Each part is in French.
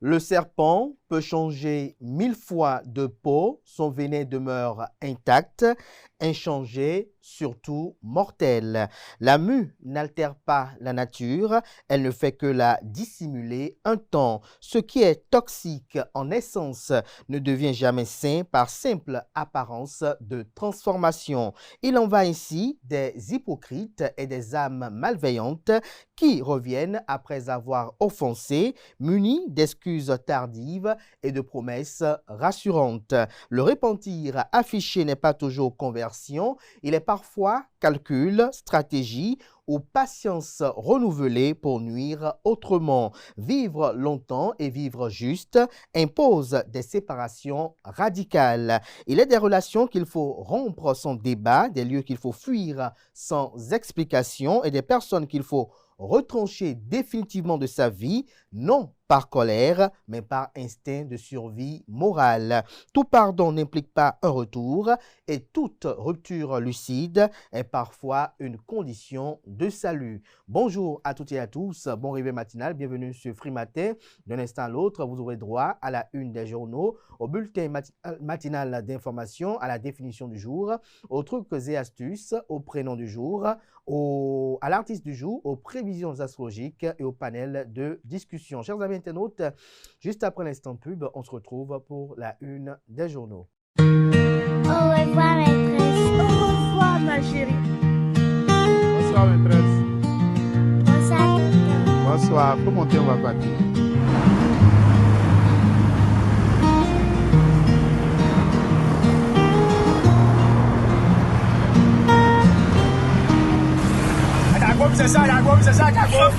Le serpent peut changer 1000 fois de peau, son venin demeure intact, inchangé, surtout mortel. La mue n'altère pas la nature, elle ne fait que la dissimuler un temps. Ce qui est toxique en essence ne devient jamais sain par simple apparence de transformation. Il en va ainsi des hypocrites et des âmes malveillantes qui reviennent après avoir offensé, munis d'excuses tardives et de promesses rassurantes. Le repentir affiché n'est pas toujours conversion, il est parfois calcul, stratégie ou patience renouvelée pour nuire autrement. Vivre longtemps et vivre juste impose des séparations radicales. Il est des relations qu'il faut rompre sans débat, des lieux qu'il faut fuir sans explication et des personnes qu'il faut retrancher définitivement de sa vie, non par colère, mais par instinct de survie morale. Tout pardon n'implique pas un retour et toute rupture lucide est parfois une condition de salut. Bonjour à toutes et à tous, bon réveil matinal, bienvenue sur Free Matin. D'un instant à l'autre, vous aurez droit à la une des journaux, au bulletin matinal d'information, à la définition du jour, aux trucs et astuces, au prénom du jour, à l'artiste du jour, aux prévisions astrologiques et au panel de discussion. Chers amis internautes, juste après l'instant pub, on se retrouve pour la une des journaux. Au revoir maîtresse. Au revoir ma chérie. Bonsoir maîtresse. Bonsoir tonton. Bonsoir, faut monter, on va partir. C'est ça, la gomme, c'est ça, la gomme.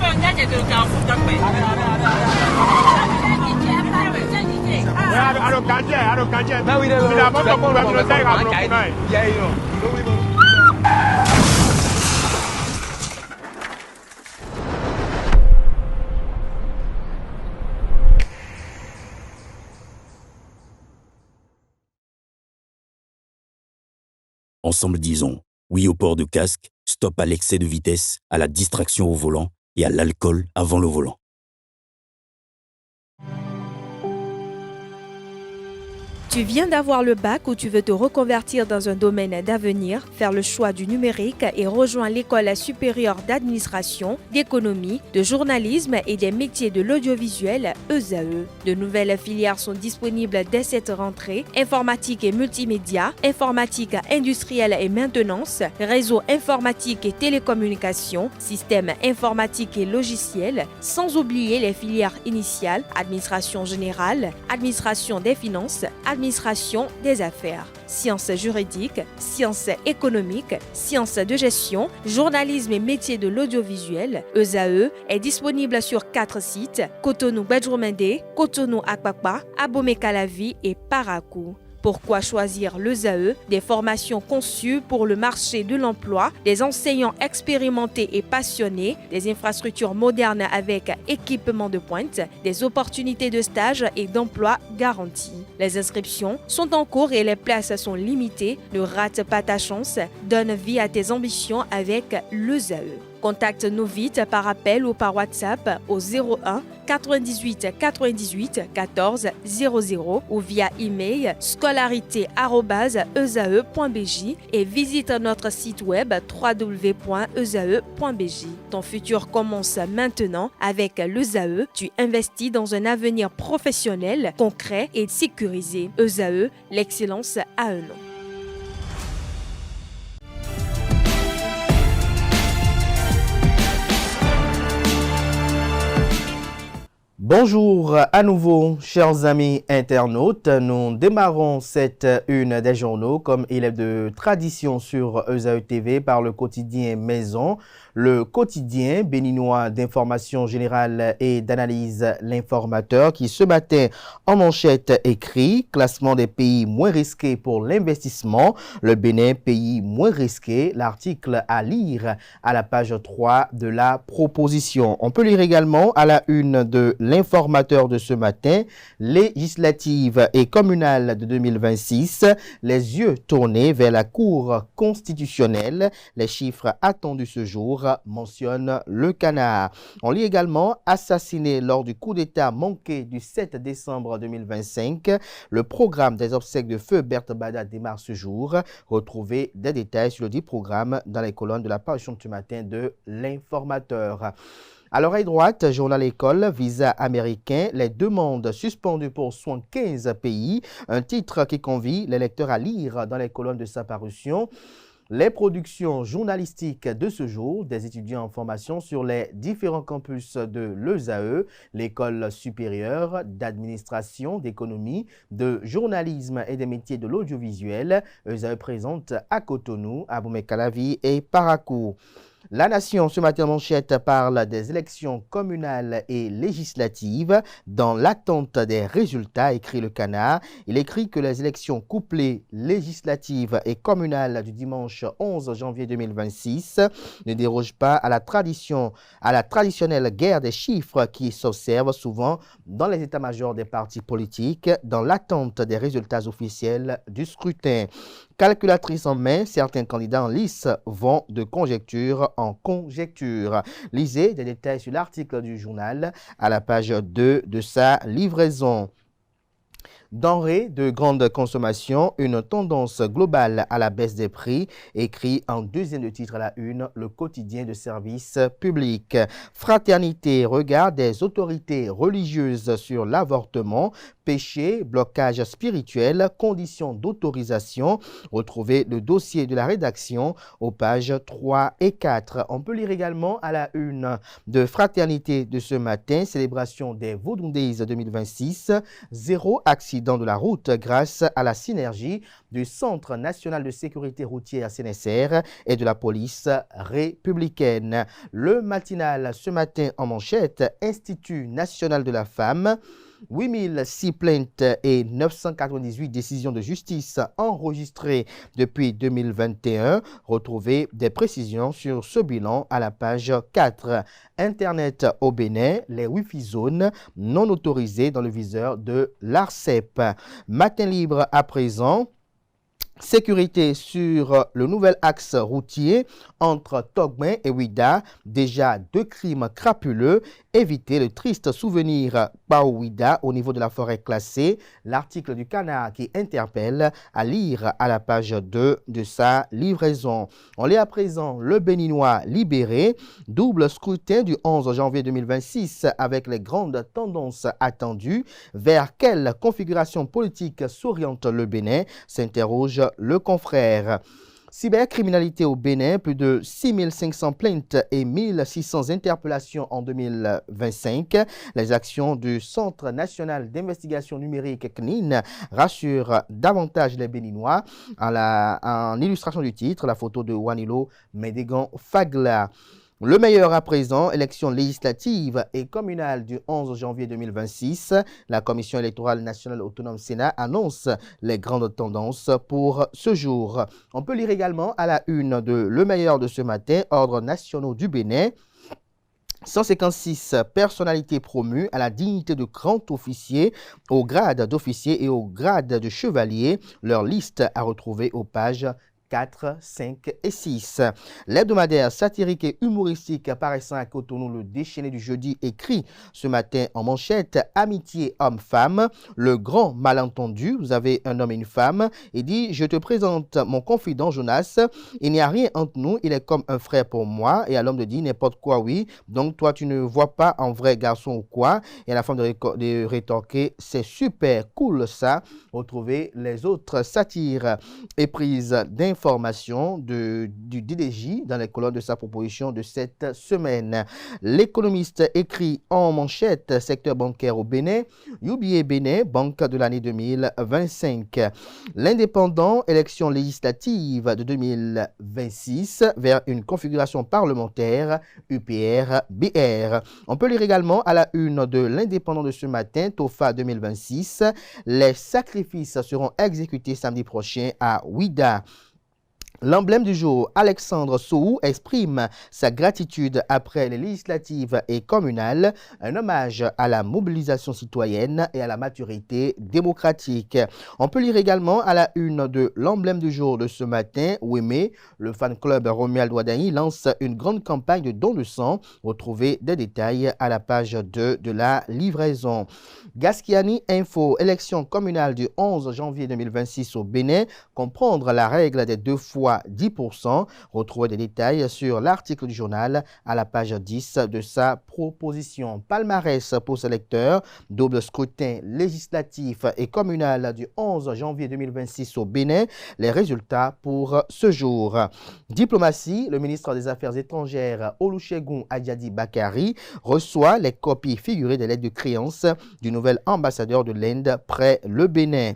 Ensemble disons oui au port de casque, stop à l'excès de vitesse, à la distraction au volant et à l'alcool avant le volant. Tu viens d'avoir le bac ou tu veux te reconvertir dans un domaine d'avenir, faire le choix du numérique et rejoindre l'école supérieure d'administration, d'économie, de journalisme et des métiers de l'audiovisuel ESAE. De nouvelles filières sont disponibles dès cette rentrée: informatique et multimédia, informatique industrielle et maintenance, réseau informatique et télécommunications, système informatique et logiciel, sans oublier les filières initiales: administration générale, administration des finances, administration des affaires, sciences juridiques, sciences économiques, sciences de gestion, journalisme et métiers de l'audiovisuel. ESAE est disponible sur 4 sites: Cotonou-Badjourmendé, Cotonou-Akpakpa, Abomey-Calavi et Parakou. Pourquoi choisir l'ESAE? Des formations conçues pour le marché de l'emploi, des enseignants expérimentés et passionnés, des infrastructures modernes avec équipement de pointe, des opportunités de stage et d'emploi garanties. Les inscriptions sont en cours et les places sont limitées. Ne rate pas ta chance, donne vie à tes ambitions avec l'ESAE. Contacte-nous vite par appel ou par WhatsApp au 01 98 98 14 00 ou via email scolarité@esae.bj et visite notre site web www.esae.bj. Ton futur commence maintenant avec l'ESAE. Tu investis dans un avenir professionnel, concret et sécurisé. ESAE, l'excellence à un nom. Bonjour à nouveau, chers amis internautes. Nous démarrons cette une des journaux comme il est de tradition sur ESAE TV par le quotidien Maison, le quotidien béninois d'information générale et d'analyse L'Informateur qui ce matin en manchette écrit: classement des pays moins risqués pour l'investissement, le Bénin pays moins risqué. L'article à lire à la page 3 de la proposition. On peut lire également à la une de L'Informateur l'informateur de ce matin, législative et communale de 2026, les yeux tournés vers la Cour constitutionnelle. Les chiffres attendus ce jour mentionnent le canard. On lit également assassiné lors du coup d'État manqué du 7 décembre 2025. Le programme des obsèques de feu Berthe Bada démarre ce jour. Retrouvez des détails sur le dit programme dans les colonnes de la parution de ce matin de l'informateur. À l'oreille droite, journal école, visa américain, les demandes suspendues pour 75 pays. Un titre qui convie les lecteurs à lire dans les colonnes de sa parution. Les productions journalistiques de ce jour, des étudiants en formation sur les différents campus de l'ESAE, l'école supérieure d'administration, d'économie, de journalisme et des métiers de l'audiovisuel. ESAE présente à Cotonou, à Boumé-Calavi et Parakou. La Nation, ce matin, manchette, parle des élections communales et législatives. Dans l'attente des résultats, écrit le canard, il écrit que les élections couplées législatives et communales du dimanche 11 janvier 2026 ne dérogent pas à la traditionnelle guerre des chiffres qui s'observe souvent dans les états-majors des partis politiques dans l'attente des résultats officiels du scrutin. Calculatrice en main, certains candidats en lice vont de conjecture en conjecture. Lisez des détails sur l'article du journal à la page 2 de sa livraison. Denrées de grande consommation, une tendance globale à la baisse des prix, écrit en deuxième de titre à la une, le quotidien de service public. Fraternité, regard des autorités religieuses sur l'avortement, péché, blocage spirituel, conditions d'autorisation. Retrouvez le dossier de la rédaction aux pages 3 et 4. On peut lire également à la une de Fraternité de ce matin, célébration des Vodou Days 2026, zéro accident de la route grâce à la synergie du Centre national de sécurité routière CNSR et de la police républicaine. Le matinal ce matin en manchette, Institut national de la femme. 8006 plaintes et 998 décisions de justice enregistrées depuis 2021. Retrouvez des précisions sur ce bilan à la page 4. Internet au Bénin, les Wi-Fi zones non autorisées dans le viseur de l'ARCEP. Matin libre à présent. Sécurité sur le nouvel axe routier entre Togben et Ouida. Déjà 2 crimes crapuleux. Évitez le triste souvenir par Ouida au niveau de la forêt classée. L'article du canard qui interpelle à lire à la page 2 de sa livraison. On lit à présent le Béninois libéré. Double scrutin du 11 janvier 2026 avec les grandes tendances attendues. Vers quelle configuration politique s'oriente le Bénin, s'interroge le confrère. Cybercriminalité au Bénin, plus de 6500 plaintes et 1600 interpellations en 2025. Les actions du Centre national d'investigation numérique CNIN rassurent davantage les Béninois. En illustration du titre, la photo de Wanilo Médégan Fagla. Le meilleur à présent, élection législative et communale du 11 janvier 2026. La Commission électorale nationale autonome Sénat annonce les grandes tendances pour ce jour. On peut lire également à la une de Le meilleur de ce matin, ordres nationaux du Bénin. 156 personnalités promues à la dignité de grand officier, au grade d'officier et au grade de chevalier. Leur liste à retrouver aux pages 4, 5 et 6. L'hebdomadaire satirique et humoristique paraissant à Cotonou, le déchaîné du jeudi, écrit ce matin en manchette « Amitié homme-femme, le grand malentendu ». Vous avez un homme et une femme et dit « Je te présente mon confident Jonas, il n'y a rien entre nous, il est comme un frère pour moi ». Et à l'homme de dire « N'importe quoi, oui, donc toi tu ne vois pas en vrai garçon ou quoi ». Et à la femme de rétorquer « C'est super cool ça ». Retrouvez les autres satires et prises d'informations du DDJ dans les colonnes de sa proposition de cette semaine. L'économiste écrit en manchette secteur bancaire au Bénin, UBA Bénin, banque de l'année 2025. L'indépendant, élection législative de 2026 vers une configuration parlementaire UPR-BR. On peut lire également à la une de l'indépendant de ce matin, TOFA 2026, les sacrifices seront exécutés samedi prochain à Ouida. L'emblème du jour, Alexandre Sohou exprime sa gratitude après les législatives et communales, un hommage à la mobilisation citoyenne et à la maturité démocratique. On peut lire également à la une de l'emblème du jour de ce matin, Ouémé, le fan club Romuald Ouadani lance une grande campagne de dons de sang. Retrouvez des détails à la page 2 de la livraison. Gaskiani Info, élection communale du 11 janvier 2026 au Bénin, comprendre la règle des 2 fois 10%. Retrouvez des détails sur l'article du journal à la page 10 de sa proposition. Palmarès pour ce lecteur, double scrutin législatif et communal du 11 janvier 2026 au Bénin. Les résultats pour ce jour. Diplomatie, le ministre des Affaires étrangères Olusegun Adjadi Bakari reçoit les copies figurées des lettres de créance du nouvel ambassadeur de l'Inde près le Bénin.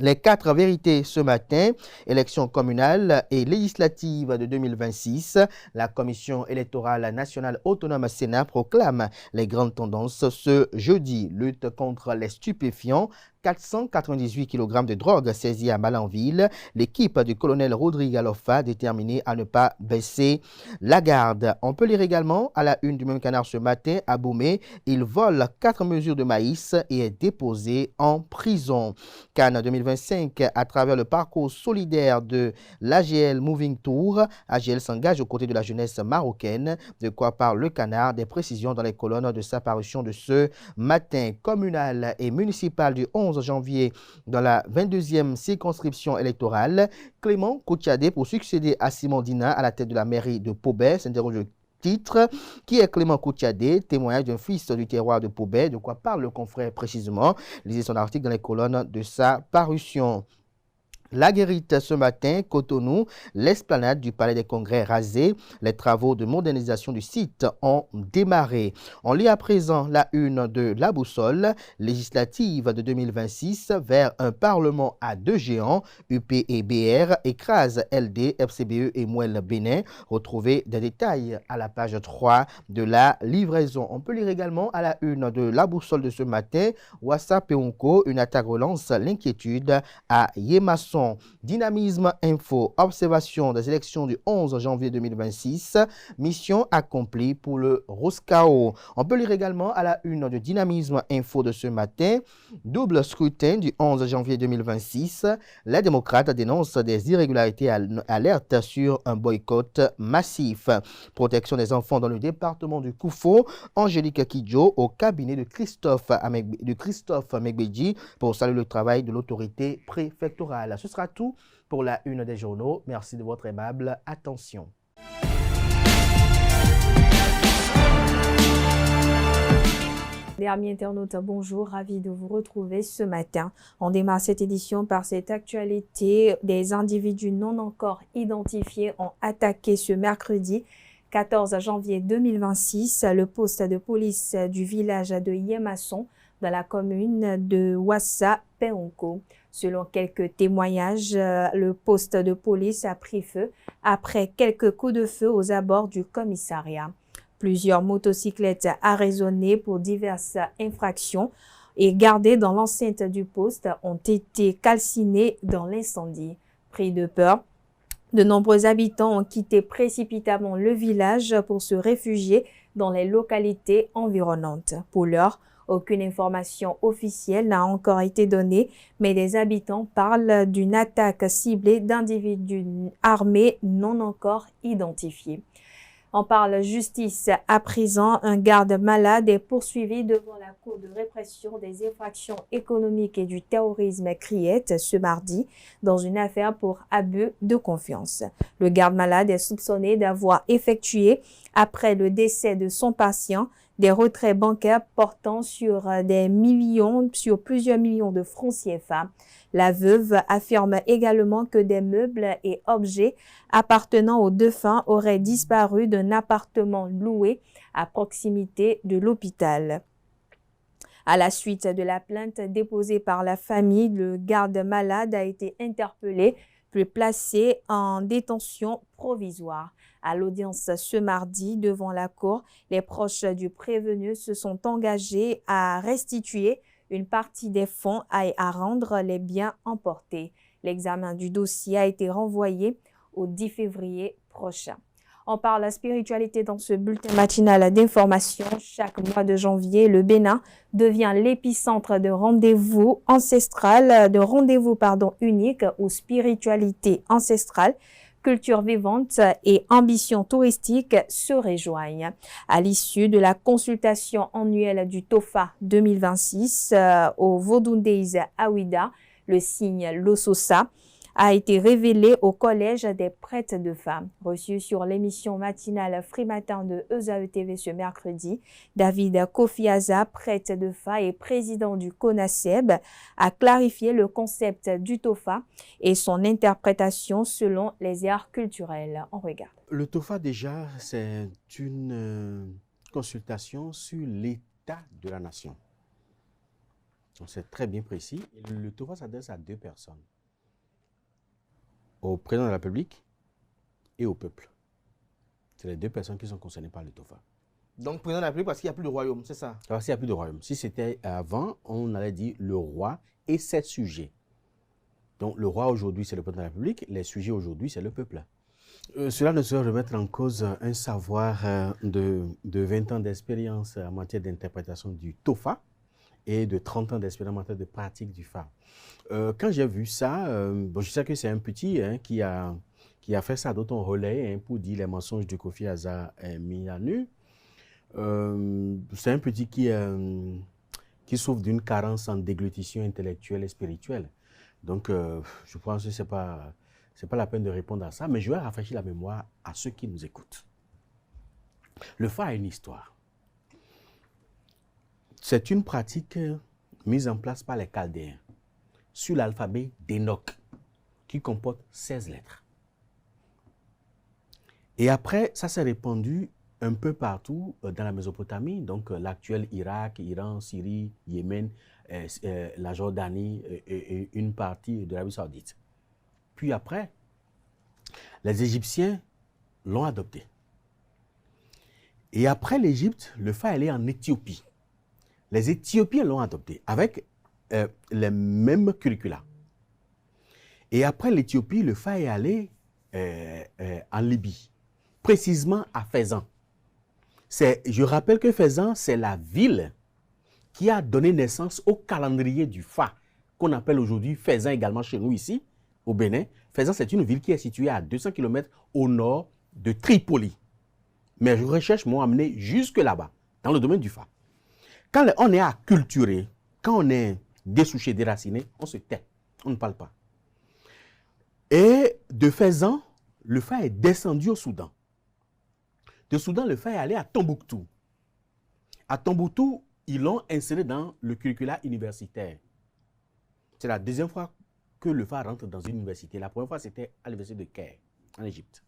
Les 4 vérités ce matin, élections communales et législatives de 2026. La Commission électorale nationale autonome Sénat proclame les grandes tendances ce jeudi. Lutte contre les stupéfiants. 498 kg de drogue saisis à Malanville. L'équipe du colonel Rodrigue Alofa déterminée à ne pas baisser la garde. On peut lire également à la une du même canard ce matin à Boumé. Il vole 4 mesures de maïs et est déposé en prison. Cannes 2025 à travers le parcours solidaire de l'AGL Moving Tour. AGL s'engage aux côtés de la jeunesse marocaine. De quoi parle le canard? Des précisions dans les colonnes de sa parution de ce matin. Communal et municipal du 11 janvier dans la 22e circonscription électorale. Clément Koutiadé pour succéder à Simon Dina à la tête de la mairie de Pobet. S'interroge le titre. Qui est Clément Koutiadé? Témoignage d'un fils du terroir de Pobet. De quoi parle le confrère précisément? Lisez son article dans les colonnes de sa parution. La Guérite ce matin, Cotonou, l'esplanade du Palais des Congrès rasée. Les travaux de modernisation du site ont démarré. On lit à présent la une de la boussole législative de 2026 vers un Parlement à 2 géants. UP et BR écrasent LD, FCBE et Mouel Bénin. Retrouvez des détails à la page 3 de la livraison. On peut lire également à la une de la boussole de ce matin, Wassa Peonko, une attaque relance l'inquiétude à Yémasson. Dynamisme Info, observation des élections du 11 janvier 2026, mission accomplie pour le Roscao. On peut lire également à la une de Dynamisme Info de ce matin, double scrutin du 11 janvier 2026, les démocrates dénoncent des irrégularités, alertent sur un boycott massif. Protection des enfants dans le département du Koufo, Angélique Kidjo au cabinet de Christophe Megbedji pour saluer le travail de l'autorité préfectorale. Ce sera tout pour la une des journaux. Merci de votre aimable attention. Les amis internautes, bonjour, ravi de vous retrouver ce matin. On démarre cette édition par cette actualité. Des individus non encore identifiés ont attaqué ce mercredi 14 janvier 2026 le poste de police du village de Yémasson dans la commune de Wassa Peonko. Selon quelques témoignages, le poste de police a pris feu après quelques coups de feu aux abords du commissariat. Plusieurs motocyclettes arraisonnées pour diverses infractions et gardées dans l'enceinte du poste ont été calcinées dans l'incendie. Pris de peur, de nombreux habitants ont quitté précipitamment le village pour se réfugier dans les localités environnantes. Pour l'heure, aucune information officielle n'a encore été donnée, mais des habitants parlent d'une attaque ciblée d'individus armés non encore identifiés. On parle justice à présent. Un garde malade est poursuivi devant la Cour de répression des infractions économiques et du terrorisme CRIET ce mardi dans une affaire pour abus de confiance. Le garde malade est soupçonné d'avoir effectué, après le décès de son patient, des retraits bancaires portant sur plusieurs millions de francs CFA. La veuve affirme également que des meubles et objets appartenant au défunt auraient disparu d'un appartement loué à proximité de l'hôpital. À la suite de la plainte déposée par la famille, le garde malade a été interpellé puis placé en détention provisoire. À l'audience ce mardi devant la cour, les proches du prévenu se sont engagés à restituer une partie des fonds et à rendre les biens emportés. L'examen du dossier a été renvoyé au 10 février prochain. On parle spiritualité dans ce bulletin matinal d'information. Chaque mois de janvier, le Bénin devient l'épicentre de rendez-vous uniques où spiritualité ancestrale, culture vivante et ambition touristique se rejoignent. À l'issue de la consultation annuelle du TOFA 2026 au Vodou Days à Ouida, le signe Lososa a été révélé au Collège des prêtres de femmes. Reçu sur l'émission matinale Free Matin de ESAE TV ce mercredi, David Kofiaza, prêtre de FA et président du CONASEB, a clarifié le concept du TOFA et son interprétation selon les aires culturelles. On regarde. Le TOFA, déjà, c'est une consultation sur l'état de la nation. C'est très bien précis. Le TOFA s'adresse à deux personnes. Au président de la République et au peuple. C'est les deux personnes qui sont concernées par le TOFA. Donc, président de la République parce qu'il n'y a plus de royaume, c'est ça? Parce qu'il n'y a plus de royaume. Si c'était avant, on allait dire le roi et ses sujets. Donc, le roi aujourd'hui, c'est le président de la République. Les sujets aujourd'hui, c'est le peuple. Cela ne saurait remettre en cause un savoir de 20 ans d'expérience en matière d'interprétation du TOFA et de 30 ans d'expérience en matière de pratique du FA. Quand j'ai vu ça, je sais que c'est un petit qui a fait ça, d'autres on relaie pour dire les mensonges de Kofiaza mis à nu. C'est un petit qui souffre d'une carence en déglutition intellectuelle et spirituelle. Donc, je pense que ce n'est pas la peine de répondre à ça, mais je vais rafraîchir la mémoire à ceux qui nous écoutent. Le FA a une histoire. C'est une pratique mise en place par les Chaldéens sur l'alphabet d'Enoch, qui comporte 16 lettres. Et après, ça s'est répandu un peu partout dans la Mésopotamie, donc l'actuel Irak, Iran, Syrie, Yémen, la Jordanie et une partie de l'Arabie Saoudite. Puis après, les Égyptiens l'ont adopté. Et après l'Égypte, le FA est allé en Éthiopie. Les Éthiopiens l'ont adopté avec les mêmes curricula. Et après l'Éthiopie, le FA est allé en Libye, précisément à Fezzan. Je rappelle que Fezzan, c'est la ville qui a donné naissance au calendrier du FA, qu'on appelle aujourd'hui Fezzan également chez nous ici, au Bénin. Fezzan, c'est une ville qui est située à 200 km au nord de Tripoli. Mes recherches m'ont amené jusque là-bas, dans le domaine du FA. Quand on est acculturé, quand on est dessouché, déraciné, on se tait, on ne parle pas. Et de Fezzan, le FA est descendu au Soudan. De Soudan, le FA est allé à Tombouctou. À Tombouctou, ils l'ont inséré dans le curricula universitaire. C'est la deuxième fois que le FA rentre dans une université. La première fois, c'était à l'université de Caire, en Égypte.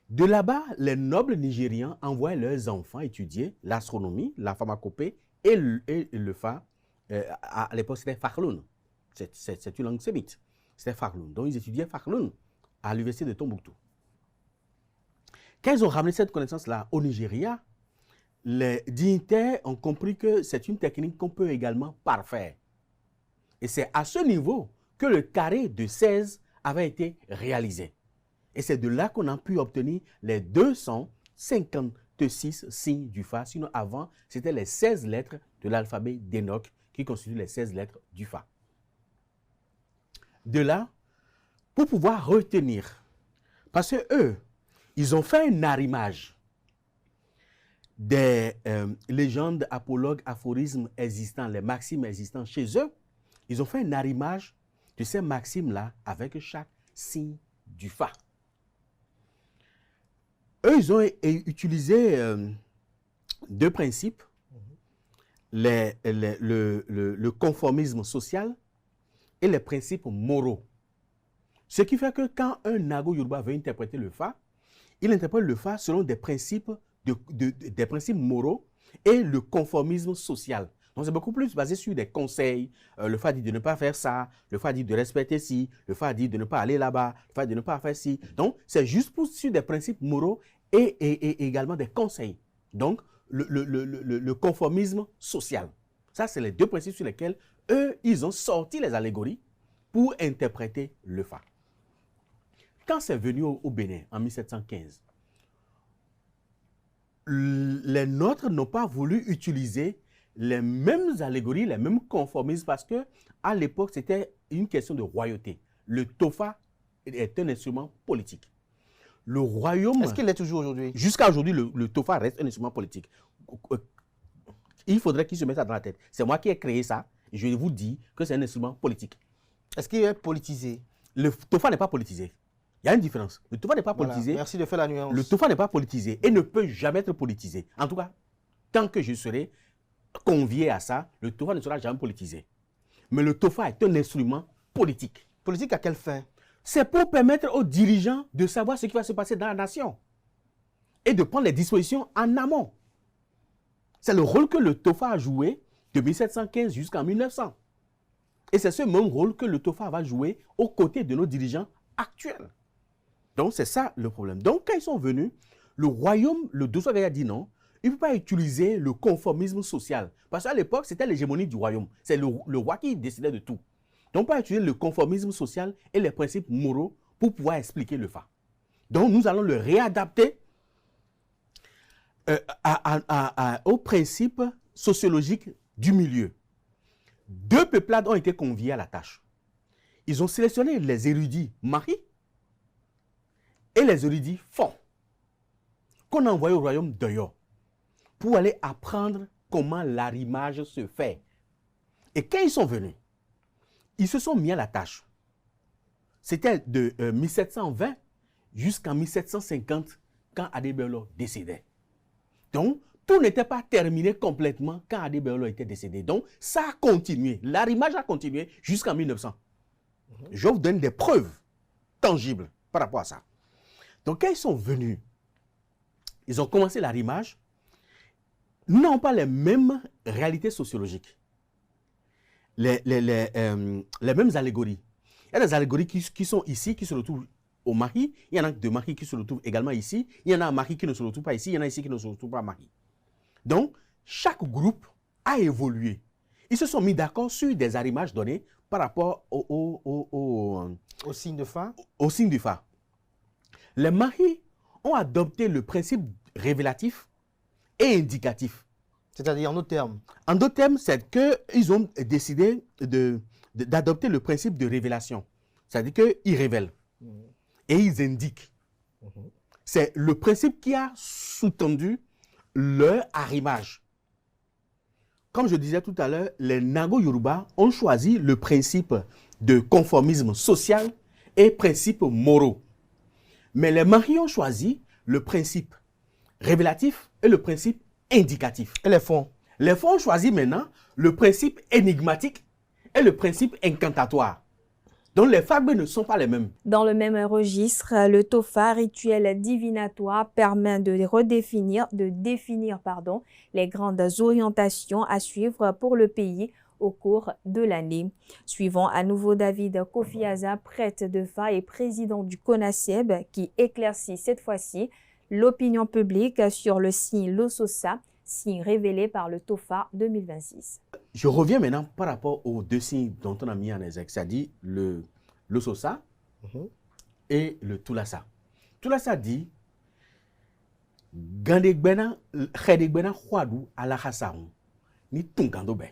De là-bas, les nobles nigérians envoyaient leurs enfants étudier l'astronomie, la pharmacopée et le FA. À l'époque, c'était Fakhloun. C'est une langue sémite. C'était Fakhloun. Donc, ils étudiaient Fakhloun à l'université de Tombouctou. Quand ils ont ramené cette connaissance-là au Nigeria, les dignitaires ont compris que c'est une technique qu'on peut également parfaire. Et c'est à ce niveau que le carré de 16 avait été réalisé. Et c'est de là qu'on a pu obtenir les 256 signes du FA. Sinon, avant, c'était les 16 lettres de l'alphabet d'Enoch qui constituent les 16 lettres du FA. De là, pour pouvoir retenir, parce que eux, ils ont fait un arrimage des légendes, apologues, aphorismes existants, les maximes existants chez eux. Ils ont fait un arrimage de ces maximes-là avec chaque signe du FA. Eux, ils ont utilisé deux principes, le conformisme social et les principes moraux. Ce qui fait que quand un Nago Yoruba veut interpréter le FA, il interprète le FA selon des principes, des principes moraux et le conformisme social. Donc c'est beaucoup plus basé sur des conseils. Le FA dit de ne pas faire ça, le FA dit de respecter ci, le FA dit de ne pas aller là-bas, le FA dit de ne pas faire ci. Donc c'est juste sur des principes moraux et également des conseils. Donc le conformisme social. Ça, c'est les deux principes sur lesquels eux, ils ont sorti les allégories pour interpréter le FA. quand c'est venu au Bénin en 1715, les nôtres n'ont pas voulu utiliser les mêmes allégories, les mêmes conformismes, parce que à l'époque, c'était une question de royauté. Le tofa est un instrument politique. Le royaume... Est-ce qu'il l'est toujours aujourd'hui? Jusqu'à aujourd'hui, le tofa reste un instrument politique. Il faudrait qu'il se mette ça dans la tête. C'est moi qui ai créé ça. Je vous dis que c'est un instrument politique. Est-ce qu'il est politisé? Le tofa n'est pas politisé. Il y a une différence. Le tofa n'est pas Voilà, politisé. merci de faire la nuance. Le tofa n'est pas politisé et ne peut jamais être politisé. En tout cas, tant que je serai convié à ça, le tofa ne sera jamais politisé. Mais le tofa est un instrument politique. Politique à quelle fin? C'est pour permettre aux dirigeants de savoir ce qui va se passer dans la nation et de prendre les dispositions en amont. C'est le rôle que le tofa a joué de 1715 jusqu'en 1900. Et c'est ce même rôle que le tofa va jouer aux côtés de nos dirigeants actuels. Donc, c'est ça le problème. Donc, quand ils sont venus, le royaume, le Dosso a dit non, il ne peut pas utiliser le conformisme social. Parce qu'à l'époque, c'était l'hégémonie du royaume. C'est le roi qui décidait de tout. Donc, on peut pas utiliser le conformisme social et les principes moraux pour pouvoir expliquer le fa. Donc, nous allons le réadapter aux principes sociologiques du milieu. 2 peuplades ont été conviées à la tâche. Ils ont sélectionné les érudits Marie et les érudits Fon, qu'on a envoyés au royaume d'Oyo pour aller apprendre comment l'arrimage se fait. Et quand ils sont venus, ils se sont mis à la tâche. C'était de 1720 jusqu'en 1750 quand Adébello décédait. Donc, tout n'était pas terminé complètement quand Adébello était décédé. Donc, ça a continué. L'arrimage a continué jusqu'en 1900. Je vous donne des preuves tangibles par rapport à ça. Donc, quand ils sont venus, ils ont commencé l'arrimage, n'ont pas les mêmes réalités sociologiques, les mêmes allégories. Il y a des allégories qui sont ici, qui se retrouvent au Mali. Il y en a de Mali qui se retrouvent également ici. Il y en a à Mali qui ne se retrouvent pas ici. Il y en a ici qui ne se retrouvent pas à Mali. Donc, chaque groupe a évolué. Ils se sont mis d'accord sur des arrimages donnés par rapport au signe de fa. Au signe du fa. Les Mahis ont adopté le principe révélatif et indicatif. C'est-à-dire en d'autres termes? En d'autres termes, c'est qu'ils ont décidé d'adopter le principe de révélation. C'est-à-dire qu'ils révèlent et ils indiquent. C'est le principe qui a sous-tendu leur arrimage. Comme je disais tout à l'heure, les Nago Yoruba ont choisi le principe de conformisme social et principe moraux. Mais les Mahis ont choisi le principe révélatif et le principe indicatif. Et les fonds? Les fonds ont choisi maintenant le principe énigmatique et le principe incantatoire. Donc les fables ne sont pas les mêmes. Dans le même registre, le tofa, rituel divinatoire, permet de définir les grandes orientations à suivre pour le pays au cours de l'année. Suivons à nouveau David Kofiaza, prêtre de Fa et président du CONASEB, qui éclaircit cette fois-ci l'opinion publique sur le signe Lososa, signe révélé par le Tofa 2026. Je reviens maintenant par rapport aux 2 signes dont on a mis en exergue, c'est-à-dire le Sosa et le Tulasa. Tulasa dit Gandegbena Khedegbena Khwadou Alahasaron ni Tungandobe.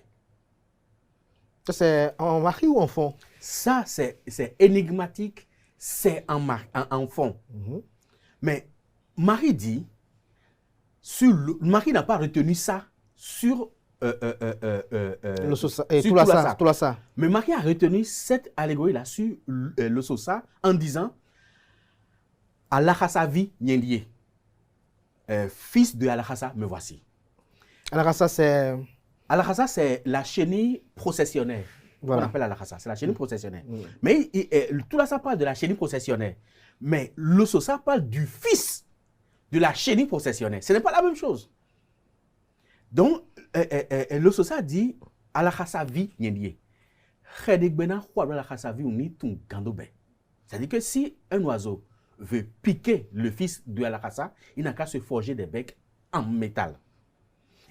Ça, c'est en mari ou en fond? Ça, c'est énigmatique, c'est en fond. Mais Marie dit, Marie n'a pas retenu ça sur Le Sosa et sur Tulasa. Mais Marie a retenu cette allégorie-là sur le Sosa en disant Alakhasavi Nyendie, fils de Alakhasa, me voici. Alakhasa, c'est... Alakhasa, c'est la chenille processionnaire. Voilà. On appelle Alakhasa, c'est la chenille processionnaire. Mais Tulasa parle de la chenille processionnaire. Mais le Sosa parle du fils de la chenille processionnaire. Ce n'est pas la même chose. Donc, le Sosa dit Alakhasavi Nyendie. C'est-à-dire que si un oiseau veut piquer le fils de Alakhasa, il n'a qu'à se forger des becs en métal.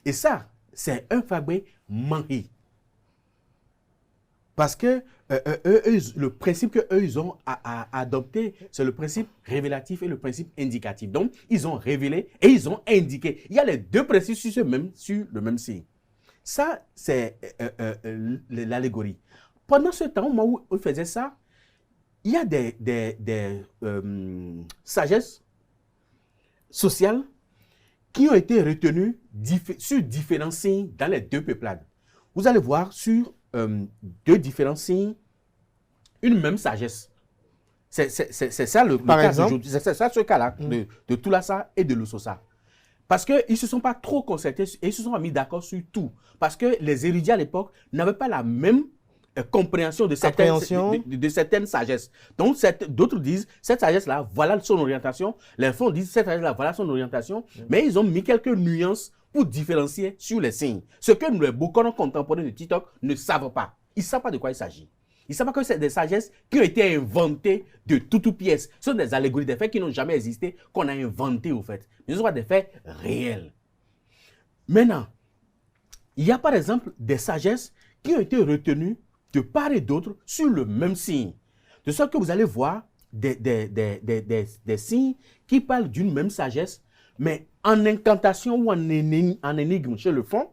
Et ça, c'est un fabrique Mahi. Parce que le principe qu'eux, ils ont adopté, c'est le principe révélatif et le principe indicatif. Donc, ils ont révélé et ils ont indiqué. Il y a les deux principes sur le même signe. Ça, c'est l'allégorie. Pendant ce temps, au moment où ils faisaient ça, il y a des sagesses sociales qui ont été retenues sur différents signes dans les deux peuplades. Vous allez voir sur deux différents signes une même sagesse. C'est ça le cas d'aujourd'hui. C'est ça ce cas-là de Toulassa et de Lusosa. Parce qu'ils ne se sont pas trop concertés et ils se sont mis d'accord sur tout. Parce que les érudits à l'époque n'avaient pas la même compréhension de certaines sagesses. Donc, d'autres disent, cette sagesse-là, voilà son orientation. Les fonds disent, cette sagesse-là, voilà son orientation. Mais ils ont mis quelques nuances pour différencier sur les signes. Ce que les Bokono contemporains de TikTok ne savent pas. Ils ne savent pas de quoi il s'agit. Ils ne savent pas que c'est des sagesses qui ont été inventées de toutes pièces. Ce sont des allégories, des faits qui n'ont jamais existé, qu'on a inventés au fait. Mais ce sont pas des faits réels. Maintenant, il y a par exemple des sagesses qui ont été retenues de part et d'autre sur le même signe. De sorte que vous allez voir des signes qui parlent d'une même sagesse, mais en incantation ou en énigme chez le fond.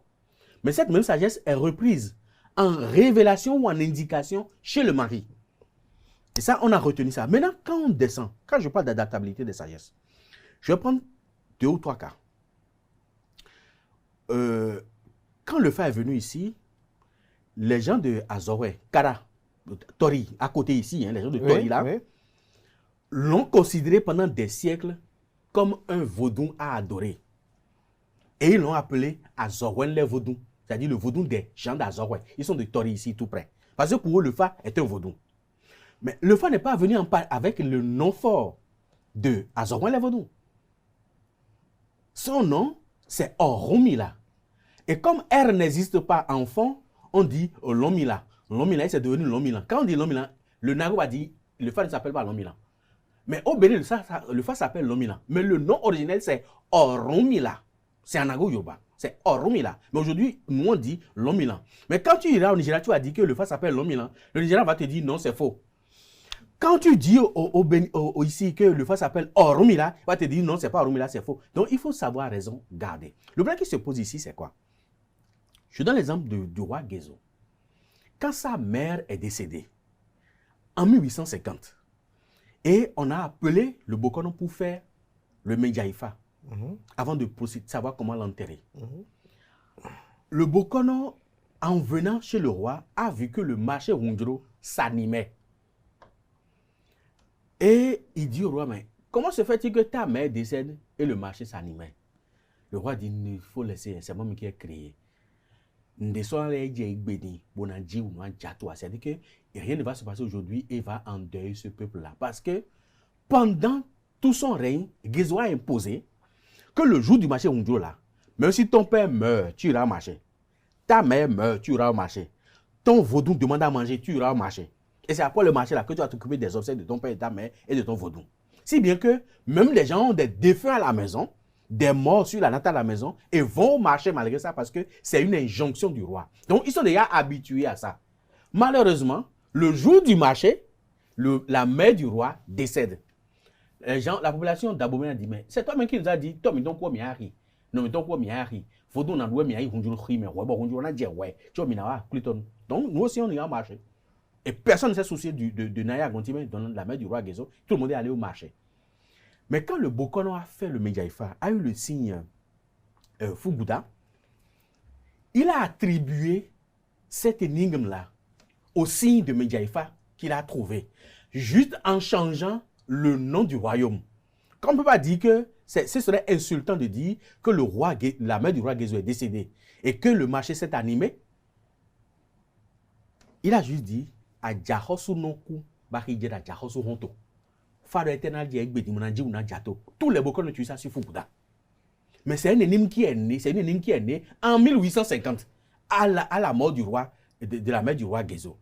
Mais cette même sagesse est reprise en révélation ou en indication chez le mari. Et ça, on a retenu ça. Maintenant, quand on descend, quand je parle d'adaptabilité des sagesses, je vais prendre 2 ou 3 cas. Quand le fait est venu ici, les gens de Azoré, Kara, Tori, à côté ici, les gens de Tori là, l'ont considéré pendant des siècles comme un vaudou à adorer. Et ils l'ont appelé Azorwen les vaudous. C'est-à-dire le vaudou des gens d'Azoré. Ils sont de Tori ici, tout près. Parce que pour eux, le Fa est un vaudou. Mais le Fa n'est pas venu avec le nom fort de Azorwen les vaudous. Son nom, c'est Oromila. Et comme R n'existe pas en fond, on dit Lomila. Lomila, c'est devenu Lomila. Quand on dit Lomila, le Nago va dire, le Fa ne s'appelle pas Lomila. Mais au Bénin, le Fa s'appelle Lomila. Mais le nom originel, c'est Oromila. C'est un Nago Yoruba. C'est Oromila. Mais aujourd'hui, nous on dit Lomila. Mais quand tu iras au Nigeria, tu vas dire que le Fa s'appelle Lomila. Le Nigeria va te dire non, c'est faux. Quand tu dis ici que le Fa s'appelle Oromila, il va te dire non, c'est pas Oromila, c'est faux. Donc il faut savoir raison garder. Le problème qui se pose ici, c'est quoi? Je donne l'exemple du roi Gezo. Quand sa mère est décédée, en 1850, et on a appelé le Bokono pour faire le Medjaïfa, avant de savoir comment l'enterrer. Le Bokono, en venant chez le roi, a vu que le marché Wundro s'animait. Et il dit au roi, mais comment se fait-il que ta mère décède et le marché s'animait? Le roi dit, il faut laisser, c'est moi qui ai créé. C'est-à-dire que rien ne va se passer aujourd'hui et va endeuiller ce peuple-là. Parce que pendant tout son règne, Gezo a imposé que le jour du marché Wundro là, même si ton père meurt, tu iras au marché. Ta mère meurt, tu iras au marché. Ton vaudou demande à manger, tu iras au marché. Et c'est après le marché là que tu vas t'occuper des obsèques de ton père et de ta mère et de ton vaudou. Si bien que même les gens ont des défunts à la maison, des morts sur la natte à la maison et vont au marché malgré ça parce que c'est une injonction du roi. Donc, ils sont déjà habitués à ça. Malheureusement, le jour du marché, la mère du roi décède. Les gens, la population d'Abomey a dit, mais c'est toi-même qui nous a dit, toi, mais donc quoi, miari? Non, mais donc quoi, miari? Faut donc nous miari, on dit, mais ouais, bon, on a dit, ouais, tu vois, minawa, Cliton. Donc, nous aussi, on est au marché. Et personne ne s'est soucié de Naya Gontime, la mère du roi Gezo. Tout le monde est allé au marché. Mais quand le Bokono a fait le Medjaïfa, a eu le signe Fuguda, il a attribué cette énigme-là au signe de Medjaïfa qu'il a trouvé, juste en changeant le nom du royaume. Quand on ne peut pas dire que ce serait insultant de dire que la mère du roi Gezo est décédée et que le marché s'est animé, il a juste dit « Adjahosu noku bakijera adjahosu honto ». Tous les Bokono utilisent ça sur Fukuda. Mais c'est une énigme qui est née, en 1850, à la mort du roi, de la mère du roi Gezo.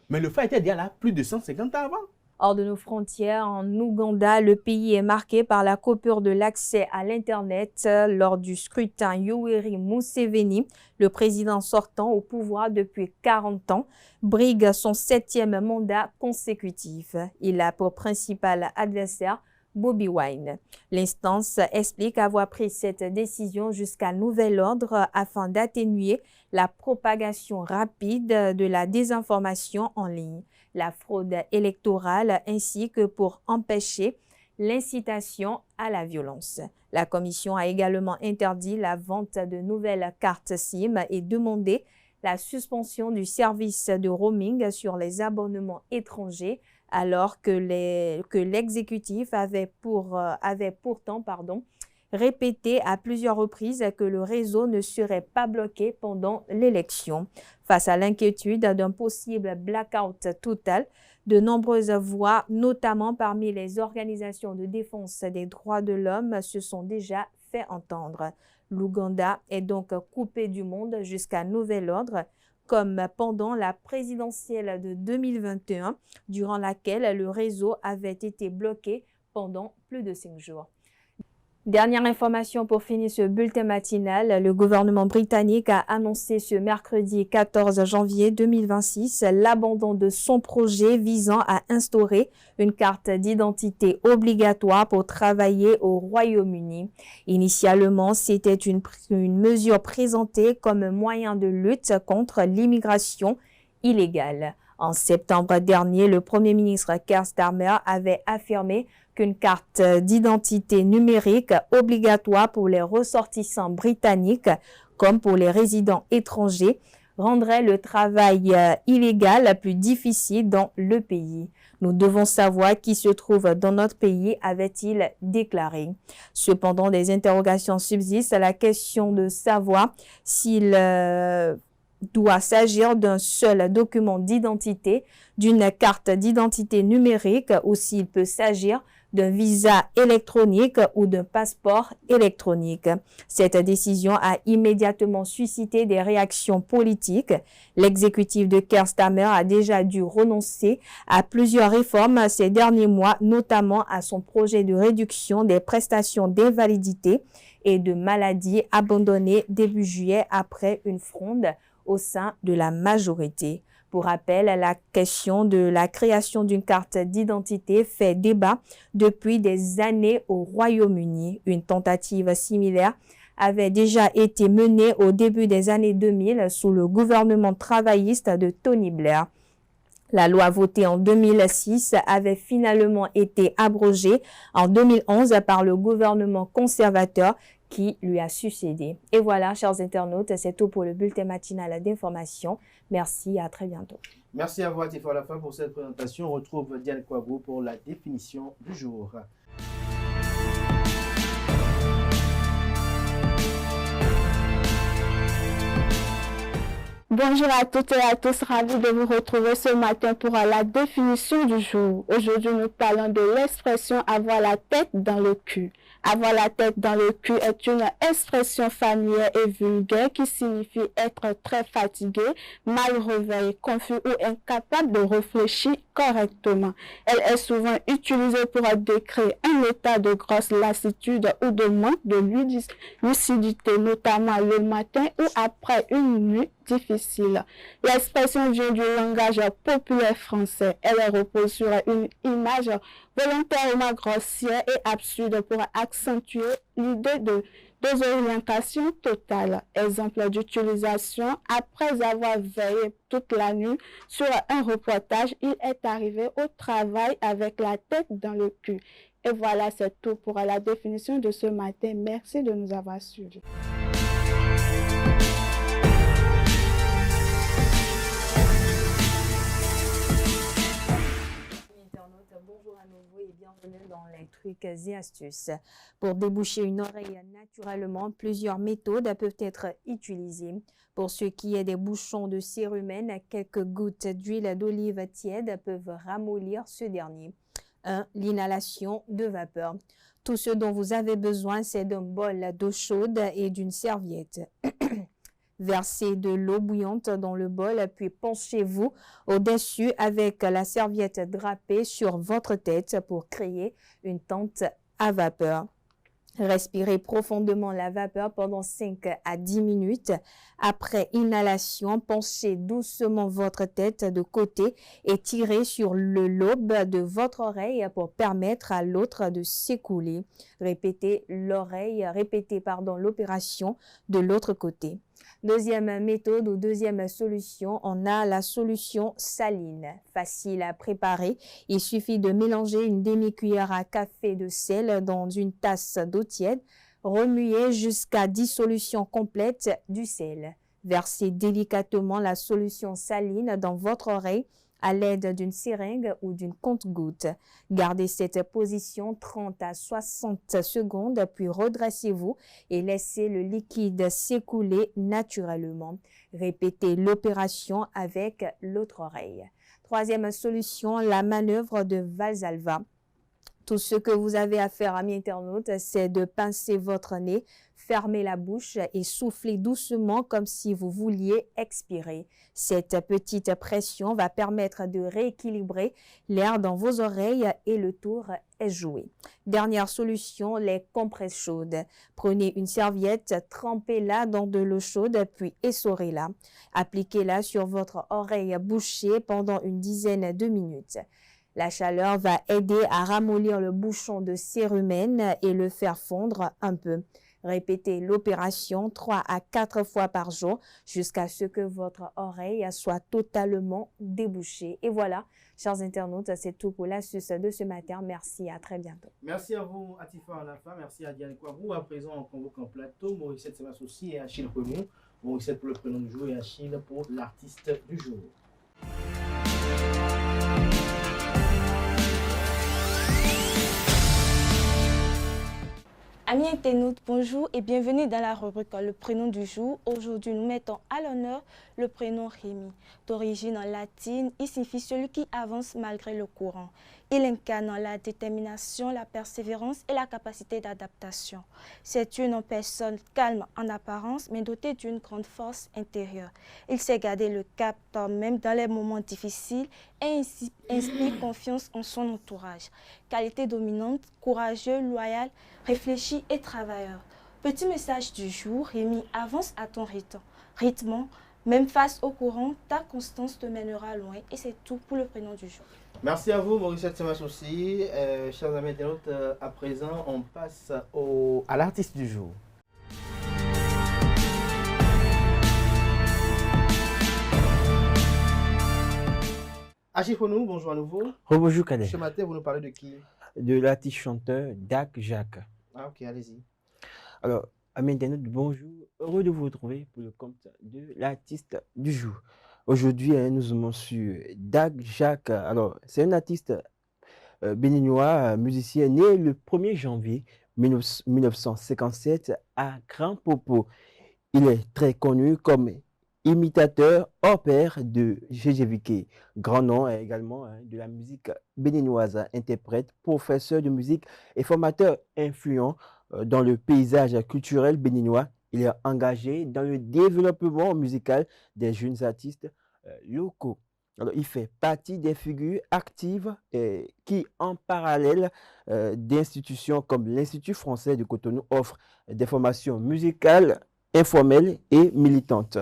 Mais le fait était déjà là plus de 150 ans avant. Hors de nos frontières, en Ouganda, le pays est marqué par la coupure de l'accès à l'Internet lors du scrutin. Yoweri Museveni, le président sortant au pouvoir depuis 40 ans, brigue son 7e mandat consécutif. Il a pour principal adversaire Bobi Wine. L'instance explique avoir pris cette décision jusqu'à nouvel ordre afin d'atténuer la propagation rapide de la désinformation en ligne, la fraude électorale ainsi que pour empêcher l'incitation à la violence. La commission a également interdit la vente de nouvelles cartes SIM et demandé la suspension du service de roaming sur les abonnements étrangers alors que l'exécutif avait pourtant répété à plusieurs reprises que le réseau ne serait pas bloqué pendant l'élection. Face à l'inquiétude d'un possible blackout total, de nombreuses voix, notamment parmi les organisations de défense des droits de l'homme, se sont déjà fait entendre. L'Ouganda est donc coupé du monde jusqu'à nouvel ordre, comme pendant la présidentielle de 2021, durant laquelle le réseau avait été bloqué pendant plus de 5 jours. Dernière information pour finir ce bulletin matinal, le gouvernement britannique a annoncé ce mercredi 14 janvier 2026 l'abandon de son projet visant à instaurer une carte d'identité obligatoire pour travailler au Royaume-Uni. Initialement, c'était une mesure présentée comme moyen de lutte contre l'immigration illégale. En septembre dernier, le Premier ministre Keir Starmer avait affirmé qu'une carte d'identité numérique obligatoire pour les ressortissants britanniques comme pour les résidents étrangers rendrait le travail illégal plus difficile dans le pays. Nous devons savoir qui se trouve dans notre pays, avait-il déclaré. Cependant, des interrogations subsistent à la question de savoir s'il doit s'agir d'un seul document d'identité, d'une carte d'identité numérique ou s'il peut s'agir d'un visa électronique ou d'un passeport électronique. Cette décision a immédiatement suscité des réactions politiques. L'exécutif de Keir Starmer a déjà dû renoncer à plusieurs réformes ces derniers mois, notamment à son projet de réduction des prestations d'invalidité et de maladie abandonné début juillet après une fronde au sein de la majorité. Pour rappel, la question de la création d'une carte d'identité fait débat depuis des années au Royaume-Uni. Une tentative similaire avait déjà été menée au début des années 2000 sous le gouvernement travailliste de Tony Blair. La loi votée en 2006 avait finalement été abrogée en 2011 par le gouvernement conservateur qui lui a succédé. Et voilà, chers internautes, c'est tout pour le bulletin matinal d'information. Merci et à très bientôt. Merci à vous, Atifa Lafa, pour cette présentation. On retrouve Diane Kouabou pour la définition du jour. Bonjour à toutes et à tous, ravi de vous retrouver ce matin pour la définition du jour. Aujourd'hui, nous parlons de l'expression « avoir la tête dans le cul ». Avoir la tête dans le cul est une expression familière et vulgaire qui signifie être très fatigué, mal réveillé, confus ou incapable de réfléchir correctement. Elle est souvent utilisée pour décrire un état de grosse lassitude ou de manque de lucidité, notamment le matin ou après une nuit difficile. L'expression vient du langage populaire français. Elle repose sur une image volontairement grossière et absurde pour accentuer l'idée de désorientation totale. Exemple d'utilisation: après avoir veillé toute la nuit sur un reportage, il est arrivé au travail avec la tête dans le cul. Et voilà, c'est tout pour la définition de ce matin. Merci de nous avoir suivis. Bonjour à nouveau et bienvenue dans les trucs et astuces. Pour déboucher une oreille naturellement, plusieurs méthodes peuvent être utilisées. Pour ce qui est des bouchons de cérumen, quelques gouttes d'huile d'olive tiède peuvent ramollir ce dernier. 1. L'inhalation de vapeur. Tout ce dont vous avez besoin, c'est d'un bol d'eau chaude et d'une serviette. Versez de l'eau bouillante dans le bol, puis penchez-vous au-dessus avec la serviette drapée sur votre tête pour créer une tente à vapeur. Respirez profondément la vapeur pendant 5 à 10 minutes. Après inhalation, penchez doucement votre tête de côté et tirez sur le lobe de votre oreille pour permettre à l'autre de s'écouler. Répétez l'opération de l'autre côté. Deuxième méthode ou deuxième solution, on a la solution saline. Facile à préparer. Il suffit de mélanger une demi-cuillère à café de sel dans une tasse d'eau tiède. Remuez jusqu'à dissolution complète du sel. Versez délicatement la solution saline dans votre oreille à l'aide d'une seringue ou d'une compte-gouttes. Gardez cette position 30 à 60 secondes, puis redressez-vous et laissez le liquide s'écouler naturellement. Répétez l'opération avec l'autre oreille. Troisième solution, la manœuvre de Valsalva. Tout ce que vous avez à faire, amis internautes, c'est de pincer votre nez, fermer la bouche et souffler doucement comme si vous vouliez expirer. Cette petite pression va permettre de rééquilibrer l'air dans vos oreilles et le tour est joué. Dernière solution, les compresses chaudes. Prenez une serviette, trempez-la dans de l'eau chaude puis essorez-la. Appliquez-la sur votre oreille bouchée pendant une dizaine de minutes. La chaleur va aider à ramollir le bouchon de cérumen et le faire fondre un peu. Répétez l'opération 3 à 4 fois par jour jusqu'à ce que votre oreille soit totalement débouchée. Et voilà, chers internautes, c'est tout pour l'astuce de ce matin. Merci, à très bientôt. Merci à vous, Atifa Alafa. Merci à Diane Kouabou. À présent, on convoque en plateau Maurice Semasossi et Achille Remou. Maurice pour le prénom du jour et Achille pour l'artiste du jour. Amis internautes, bonjour et bienvenue dans la rubrique Le prénom du jour. Aujourd'hui, nous mettons à l'honneur le prénom Rémi. D'origine latine, il signifie celui qui avance malgré le courant. Il incarne la détermination, la persévérance et la capacité d'adaptation. C'est une personne calme en apparence, mais dotée d'une grande force intérieure. Il sait garder le cap même dans les moments difficiles et inspire confiance en son entourage. Qualité dominante, courageux, loyal, réfléchi et travailleur. Petit message du jour, Rémi, avance à ton rythme. Même face au courant, ta constance te mènera loin. Et c'est tout pour le prénom du jour. Merci à vous, Maurice Semasossi. Chers amis internautes, à présent, on passe à l'artiste du jour. Achille Remou, bonjour à nouveau. Bonjour Kader. Ce matin, vous nous parlez de qui? De l'artiste chanteur Dak Jacques. Ah ok, allez-y. Alors, amis internautes, bonjour. Heureux de vous retrouver pour le compte de l'artiste du jour. Aujourd'hui, nous sommes sur Dak Jacques. Alors, c'est un artiste béninois, musicien, né le 1er janvier 1957 à Grand Popo. Il est très connu comme imitateur hors pair de Gégé Viké, grand nom également de la musique béninoise, interprète, professeur de musique et formateur influent dans le paysage culturel béninois. Il est engagé dans le développement musical des jeunes artistes locaux. Alors, il fait partie des figures actives qui, en parallèle d'institutions comme l'Institut français de Cotonou, offrent des formations musicales informelles et militantes.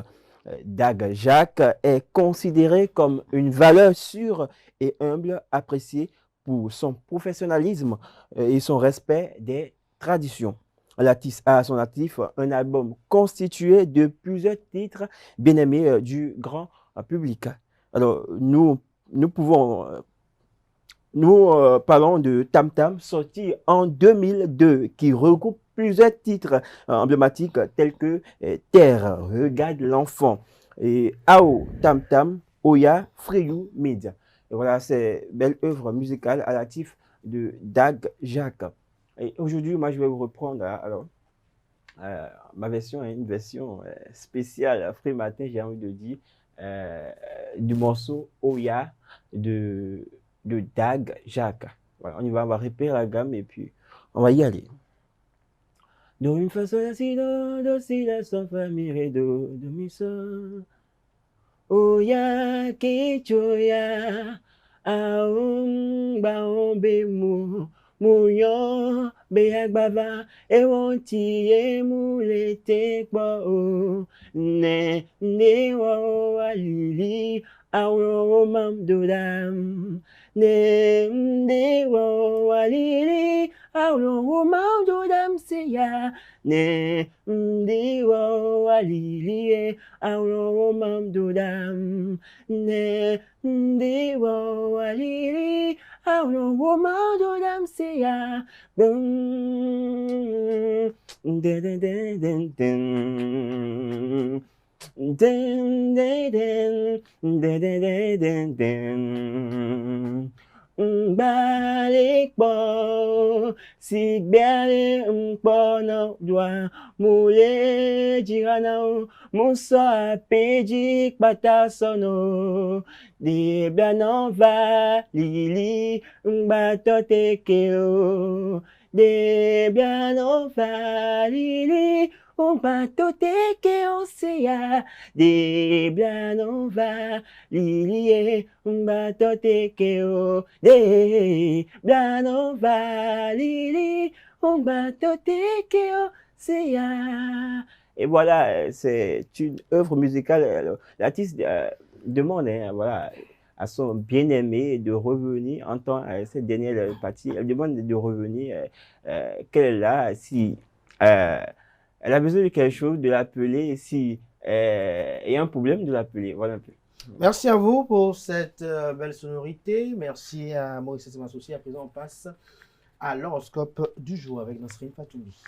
Dak Jacques est considéré comme une valeur sûre et humble, appréciée pour son professionnalisme et son respect des traditions. L'artiste a à son actif un album constitué de plusieurs titres bien aimés du grand public. Alors, nous parlons de Tam Tam, sorti en 2002, qui regroupe plusieurs titres emblématiques tels que Terre, Regarde l'enfant, et Ao, Tam Tam, Oya, Freyou, Media. Et voilà, c'est une belle œuvre musicale à l'actif de Dak Jacques. Et aujourd'hui, moi, je vais vous reprendre ma version, une version spéciale, après matin, j'ai envie de dire, du morceau Oya de Dak Jacques. Voilà, on y va, on va répéter la gamme et puis on va y aller. Do, mi, fa, sol, la, si, do, si, la, sol, fa, mi, re, do, mi, sol. Oya, kechoya, aung, baon, be, mu, yo, be, agbava, e, won, ti, e, mu, le, te, po, ne, wo, alili, awo, mam, do, dam, ne, wo, alili, awo, mam, do, dam, se, ya, ne, wo, alili, awo, mam, do, dam, ne, wo, alili, awo, mam, do, dam, se, ya, den, den, den, den, den. Den, den, den, den, den, den, den. Balik po, sigbere mpono dwa, mule jirana, muso apejik patasono, di bianova lili, mbato tekeo, de bianova lili, mbato tekeo seya, de bianova lili, mbato tekeo, de bianova lili, mbato tekeo seya. Et voilà, c'est une œuvre musicale. L'artiste demande, voilà, à son bien-aimé de revenir en tant cette dernière partie. Elle demande de revenir qu'elle est là, si elle a besoin de quelque chose, de l'appeler, si il y a un problème, de l'appeler. Voilà un peu. Merci à vous pour cette belle sonorité. Merci à Maurice et ses associés. À présent, on passe à l'horoscope du jour avec Nasrine Fatoumi.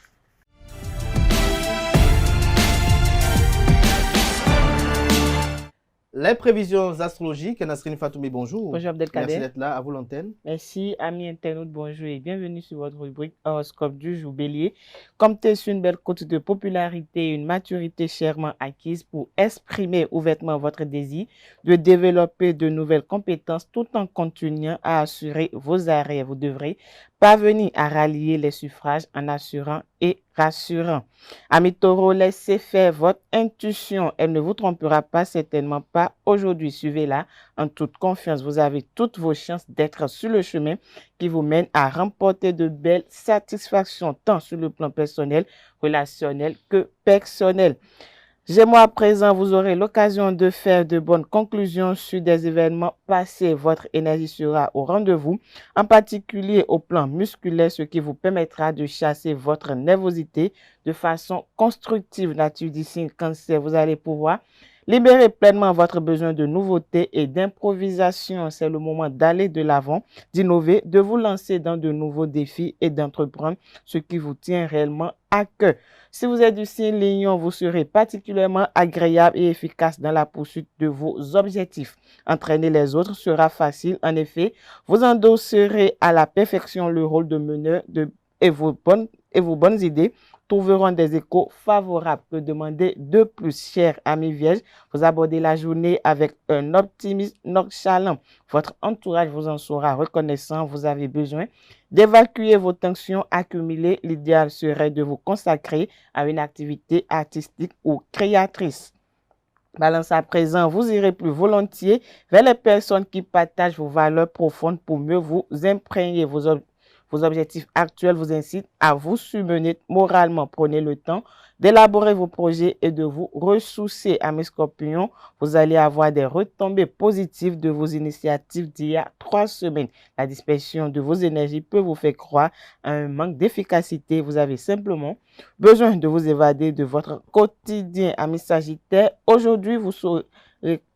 Les prévisions astrologiques, Nasrine Fatoumi, bonjour. Bonjour Abdelkader. Merci d'être là, à vous l'antenne. Merci, amis internautes, bonjour et bienvenue sur votre rubrique horoscope du jour bélier. Comptez sur une belle cote de popularité et une maturité chèrement acquise pour exprimer ouvertement votre désir de développer de nouvelles compétences tout en continuant à assurer vos arrêts. Vous devrez parvenir à rallier les suffrages en assurant et rassurant. Amis taureaux, laissez faire votre intuition. Elle ne vous trompera pas, certainement pas aujourd'hui. Suivez-la en toute confiance. Vous avez toutes vos chances d'être sur le chemin qui vous mène à remporter de belles satisfactions, tant sur le plan personnel, relationnel que personnel. Gémeaux, à présent, vous aurez l'occasion de faire de bonnes conclusions sur des événements passés. Votre énergie sera au rendez-vous, en particulier au plan musculaire, ce qui vous permettra de chasser votre nervosité de façon constructive. Nature du signe Cancer, vous allez pouvoir libérer pleinement votre besoin de nouveauté et d'improvisation. C'est le moment d'aller de l'avant, d'innover, de vous lancer dans de nouveaux défis et d'entreprendre ce qui vous tient réellement à cœur. Si vous êtes du signe Lion, vous serez particulièrement agréable et efficace dans la poursuite de vos objectifs. Entraîner les autres sera facile. En effet, vous endosserez à la perfection le rôle de meneur et vos bonnes idées trouveront des échos favorables. Que demander de plus, cher ami Vierge? Vous abordez la journée avec un optimisme nonchalant. Votre entourage vous en sera reconnaissant. Vous avez besoin d'évacuer vos tensions accumulées. L'idéal serait de vous consacrer à une activité artistique ou créatrice. Balance, à présent, vous irez plus volontiers vers les personnes qui partagent vos valeurs profondes pour mieux vous imprégner. Vos objectifs actuels vous incitent à vous submerger moralement. Prenez le temps d'élaborer vos projets et de vous ressourcer. Amis Scorpions, vous allez avoir des retombées positives de vos initiatives d'il y a 3 semaines. La dispersion de vos énergies peut vous faire croire à un manque d'efficacité. Vous avez simplement besoin de vous évader de votre quotidien. Amis Sagittaires, aujourd'hui, vous saurez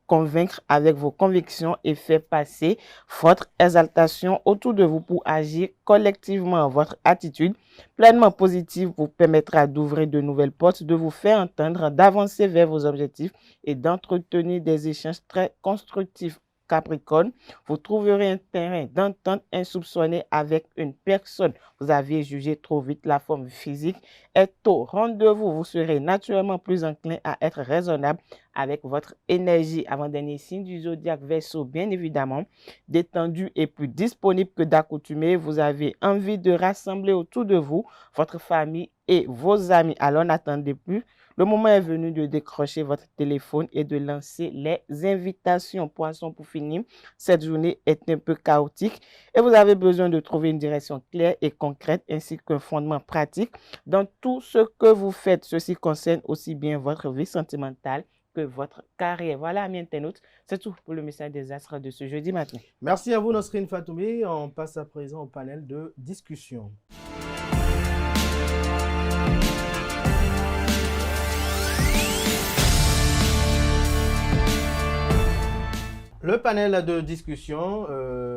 convaincre avec vos convictions et faire passer votre exaltation autour de vous pour agir collectivement. Votre attitude pleinement positive vous permettra d'ouvrir de nouvelles portes, de vous faire entendre, d'avancer vers vos objectifs et d'entretenir des échanges très constructifs. Capricorne, vous trouverez un terrain d'entente insoupçonné avec une personne. Vous aviez jugé trop vite, la forme physique est au rendez-vous. Vous serez naturellement plus enclin à être raisonnable avec votre énergie. Avant-dernier signe du zodiaque Verseau, bien évidemment, détendu et plus disponible que d'accoutumée. Vous avez envie de rassembler autour de vous votre famille et vos amis. Alors n'attendez plus. Le moment est venu de décrocher votre téléphone et de lancer les invitations. Poisson, pour finir, cette journée est un peu chaotique et vous avez besoin de trouver une direction claire et concrète ainsi qu'un fondement pratique dans tout ce que vous faites. Ceci concerne aussi bien votre vie sentimentale que votre carrière. Voilà, amis internautes, c'est tout pour le message des astres de ce jeudi matin. Merci à vous, Nasrine Fatoumi. On passe à présent au panel de discussion. Le panel de discussion,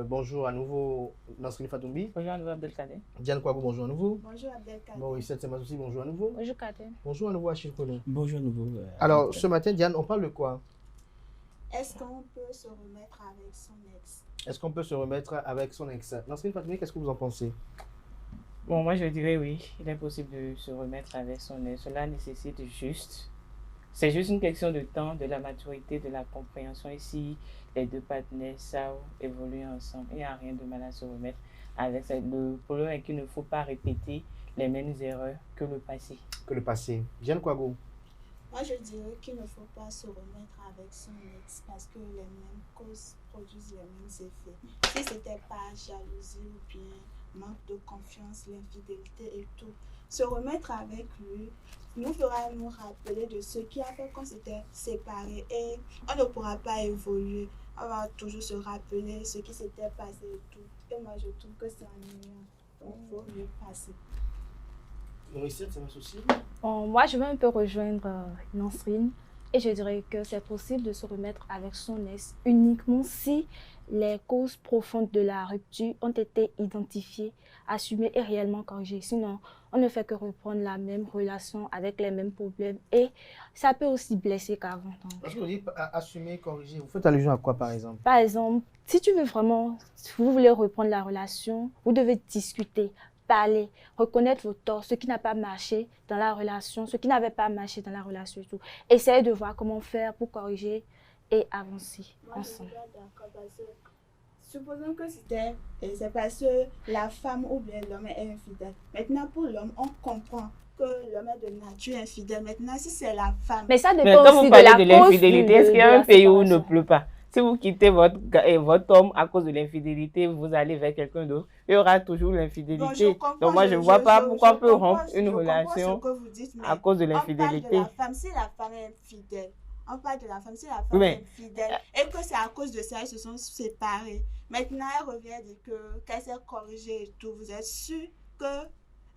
bonjour à nouveau Nasrine Fatoumi. Bonjour à nouveau Abdelkader. Diane Kouago, bonjour à nouveau. Bonjour Abdelkader. Maurice Setsemas aussi, bonjour à nouveau. Bonjour Kader. Bonjour à nouveau Achille Kono. Bonjour à nouveau. Alors, ce matin, Diane, on parle de quoi? Est-ce qu'on peut se remettre avec son ex? Est-ce qu'on peut se remettre avec son ex? Nasrine Fatoumi, qu'est-ce que vous en pensez? Bon, moi je dirais oui, il est possible de se remettre avec son ex. Cela nécessite juste, c'est juste une question de temps, de la maturité, de la compréhension. Ici, les deux partenaires savent évoluer ensemble. Il n'y a rien de mal à se remettre avec ça. Le problème est qu'il ne faut pas répéter les mêmes erreurs que le passé. Que le passé. Diane Kouago. Moi, je dirais qu'il ne faut pas se remettre avec son ex parce que les mêmes causes produisent les mêmes effets. Si c'était pas jalousie ou bien manque de confiance, l'infidélité et tout, se remettre avec lui nous fera nous rappeler de ce qui a fait qu'on s'était séparés et on ne pourra pas évoluer. On va toujours se rappeler ce qui s'était passé et tout. Et moi, je trouve que c'est ennuyant. Donc, il faut mieux passer. Maurice, c'est un souci? Moi, je vais un peu rejoindre Nasrine et je dirais que c'est possible de se remettre avec son ex uniquement si les causes profondes de la rupture ont été identifiées, assumées et réellement corrigées. Sinon, on ne fait que reprendre la même relation avec les mêmes problèmes et ça peut aussi blesser qu'avant. Parce que vous dites assumer, corriger, vous faites allusion à quoi par exemple? Par exemple, si tu veux vraiment, si vous voulez reprendre la relation, vous devez discuter, parler, reconnaître vos torts, ce qui n'a pas marché dans la relation, ce qui n'avait pas marché dans la relation et tout. Essayez de voir comment faire pour corriger et avancer ensemble. Moi, je suis d'accord parce que supposons que c'est parce que la femme ou bien l'homme est infidèle. Maintenant, pour l'homme, on comprend que l'homme est de nature infidèle. Maintenant, si c'est la femme... Mais ça Mais dépend quand aussi vous parlez de de la cause l'infidélité, est-ce qu'il y a de un la pays où il ne séparation. pleut pas? Si vous quittez votre homme à cause de l'infidélité, vous allez vers quelqu'un d'autre, il y aura toujours l'infidélité. Donc moi, je ne vois pas pourquoi on peut rompre une relation à cause de l'infidélité. On parle de la femme, si la femme est infidèle. On parle de la femme, si la femme est infidèle et que c'est à cause de ça, ils se sont séparés. Maintenant, elle revient et dit qu'elle s'est corrigée et tout. Vous êtes sûr que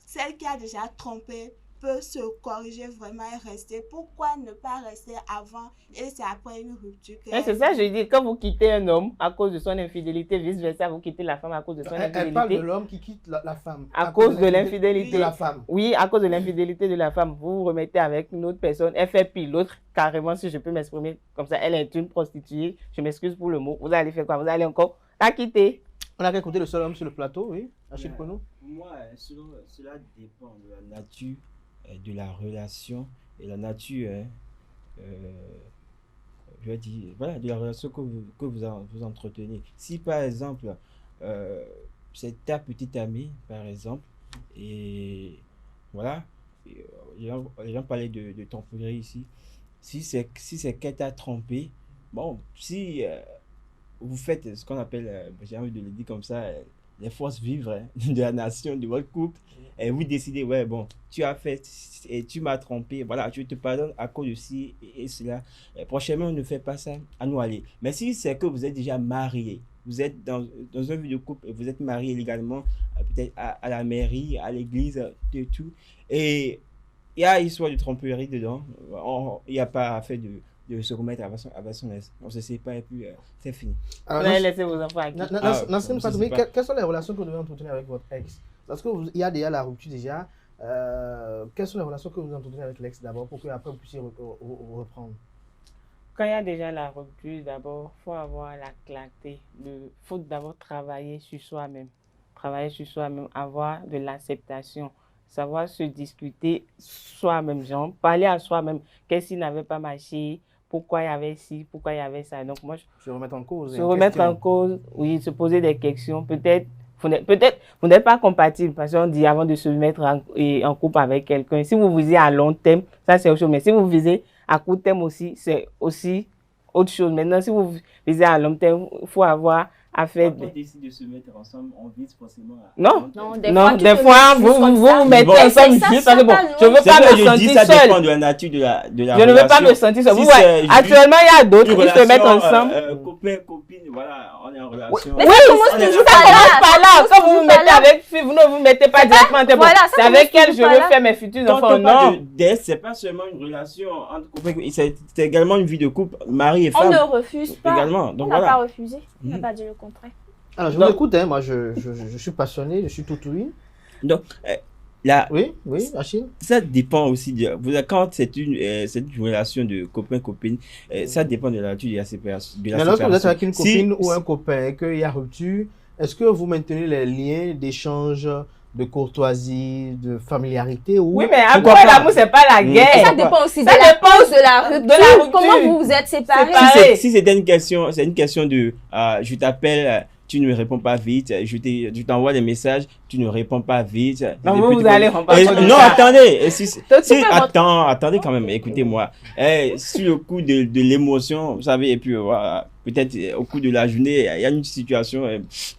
celle qui a déjà trompé peut se corriger vraiment et rester? Pourquoi ne pas rester avant et c'est après une rupture? C'est ça, je dis, quand vous quittez un homme à cause de son infidélité, vice-versa, vous quittez la femme à cause de son infidélité. Elle parle de l'homme qui quitte la femme. À cause de l'infidélité de la femme. Oui, à cause de l'infidélité de la femme. Vous vous remettez avec une autre personne, elle fait pire. L'autre, carrément, si je peux m'exprimer comme ça, elle est une prostituée. Je m'excuse pour le mot. Vous allez faire quoi? Vous allez encore la quitter. On a qu'à écouter le seul homme sur le plateau, oui, Achille Kono. Moi, cela dépend de la nature de la relation et la nature, je vais dire, voilà, de la relation que vous entretenez. Si par exemple, c'est ta petite amie, par exemple, et voilà, les gens parlaient de tromperie ici. Si c'est qu'elle t'a trompé, bon, si vous faites ce qu'on appelle, j'ai envie de le dire comme ça, les forces vives de la nation, de votre couple, et vous décidez, ouais, bon, tu as fait et tu m'as trompé, voilà, je te pardonne à cause de ci et cela. Et prochainement, on ne fait pas ça, à nous aller. Mais si c'est que vous êtes déjà marié, vous êtes dans un vie de couple, vous êtes marié légalement, peut-être à la mairie, à l'église, de tout, et il y a histoire de tromperie dedans, il n'y a pas fait de se remettre avec son ex. On se sépare et puis c'est fini. Alors, laissez vos enfants à qui? Nasrine Fatoumi, quelles sont les relations que vous devez entretenir avec votre ex? Parce qu'il y a déjà la rupture déjà. Quelles sont les relations que vous entretenez avec l'ex d'abord pour qu'après vous puissiez reprendre? Quand il y a déjà la rupture, d'abord, il faut avoir la clarté. Il faut d'abord travailler sur soi-même. Travailler sur soi-même, avoir de l'acceptation. Savoir se discuter soi-même, genre parler à soi-même. Qu'est-ce qui n'avait pas marché? pourquoi il y avait ci, pourquoi il y avait ça. Donc moi, Se remettre en cause. se remettre en cause, oui, se poser des questions. Peut-être vous n'êtes pas compatible parce qu'on dit avant de se mettre en couple avec quelqu'un. Si vous visez à long terme, ça c'est autre chose. Mais si vous visez à court terme aussi, c'est aussi autre chose. Maintenant, si vous visez à long terme, il faut avoir à faire. Quand on décide de se mettre ensemble, on vise forcément à... Non, Non, des fois, vous vous mettez ensemble juste parce que bon, je ne veux pas me sentir ça seule. dépend de la nature de la Je ne veux pas me sentir seule. Vous voyez, actuellement, il y a d'autres qui se mettent ensemble. Copain, copine, voilà, on est en relation. Oui, ça commence par là. Quand vous vous mettez avec fille, vous ne vous mettez pas directement en tête. C'est avec elle je veux faire mes futurs enfants. Non. C'est pas seulement une relation entre copains, c'est également une vie de couple, mari et femme. On ne refuse pas. Également. On Donc n'a voilà. pas refusé. On n'a pas dit le contraire. Alors, je vous écoute, hein. Moi, je suis passionné, je suis tout oui. Donc, là, Oui, Achille. ça dépend aussi de. Quand c'est une relation de copain-copine, ça dépend de la nature de la séparation. Mais lorsque vous êtes avec une copine ou un copain et qu'il y a rupture, est-ce que vous maintenez les liens d'échange, de courtoisie, de familiarité ou... Oui, mais après l'amour, c'est pas la guerre. Et ça dépend aussi de la cause de la rupture. Comment vous vous êtes séparés? Si c'était une question, c'est une question de je t'appelle, tu ne me réponds pas vite, je t'envoie des messages, tu ne réponds pas vite. Non, vous allez répondre. Non, attendez. Attendez quand même, écoutez-moi. Sur le coup de l'émotion, vous savez, et puis voilà, peut-être au cours de la journée, il y a une situation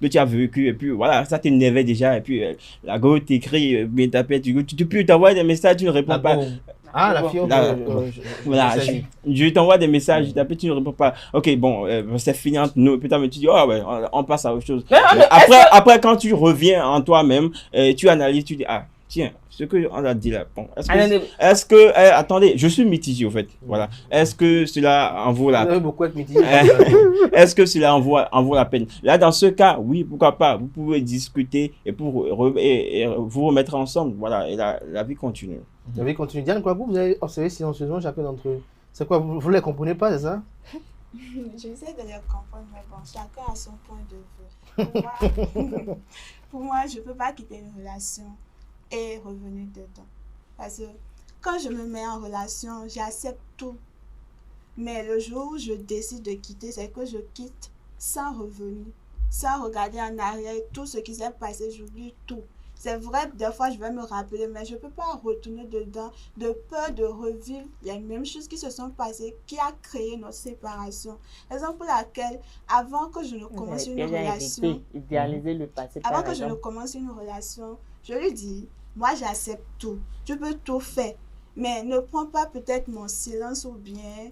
que tu as vécue, et puis voilà, ça t'énervait déjà, et puis la go t'écrit, bien t'appelle, tu peux t'envoyer des messages, tu ne réponds pas. Ah, la fille, voilà, je t'envoie des messages, je t'appelle, tu ne réponds pas. Ok, bon, c'est fini entre nous. Putain, mais tu dis, oh ouais, on passe à autre chose. Après, quand tu reviens en toi-même, tu analyses, tu dis, ah, tiens, ce qu'on a dit là, bon, attendez, je suis mitigé, au fait, voilà. Est-ce que cela en vaut la peine? Beaucoup être mitigé. Est-ce que cela en vaut la peine? Là, dans ce cas, oui, pourquoi pas, vous pouvez discuter et vous remettre ensemble, voilà, et la vie continue. La vie continue. Diane, quoi, vous avez observé silencieusement chacun d'entre eux. C'est quoi, vous ne les comprenez pas, c'est ça? J'essaie de les comprendre, mais bon, chacun a son point de vue. Pour moi, je ne peux pas quitter une relation et revenir dedans. Parce que quand je me mets en relation, j'accepte tout. Mais le jour où je décide de quitter, c'est que je quitte sans revenir, sans regarder en arrière tout ce qui s'est passé, j'oublie tout. C'est vrai, des fois, je vais me rappeler, mais je ne peux pas retourner dedans de peur de revivre les mêmes choses qui se sont passées, qui a créé notre séparation. Raison pour laquelle, avant que je ne commence une relation, idéaliser le passé. Avant que je ne commence une relation, je lui dis, moi, j'accepte tout. Tu peux tout faire, mais ne prends pas peut-être mon silence ou bien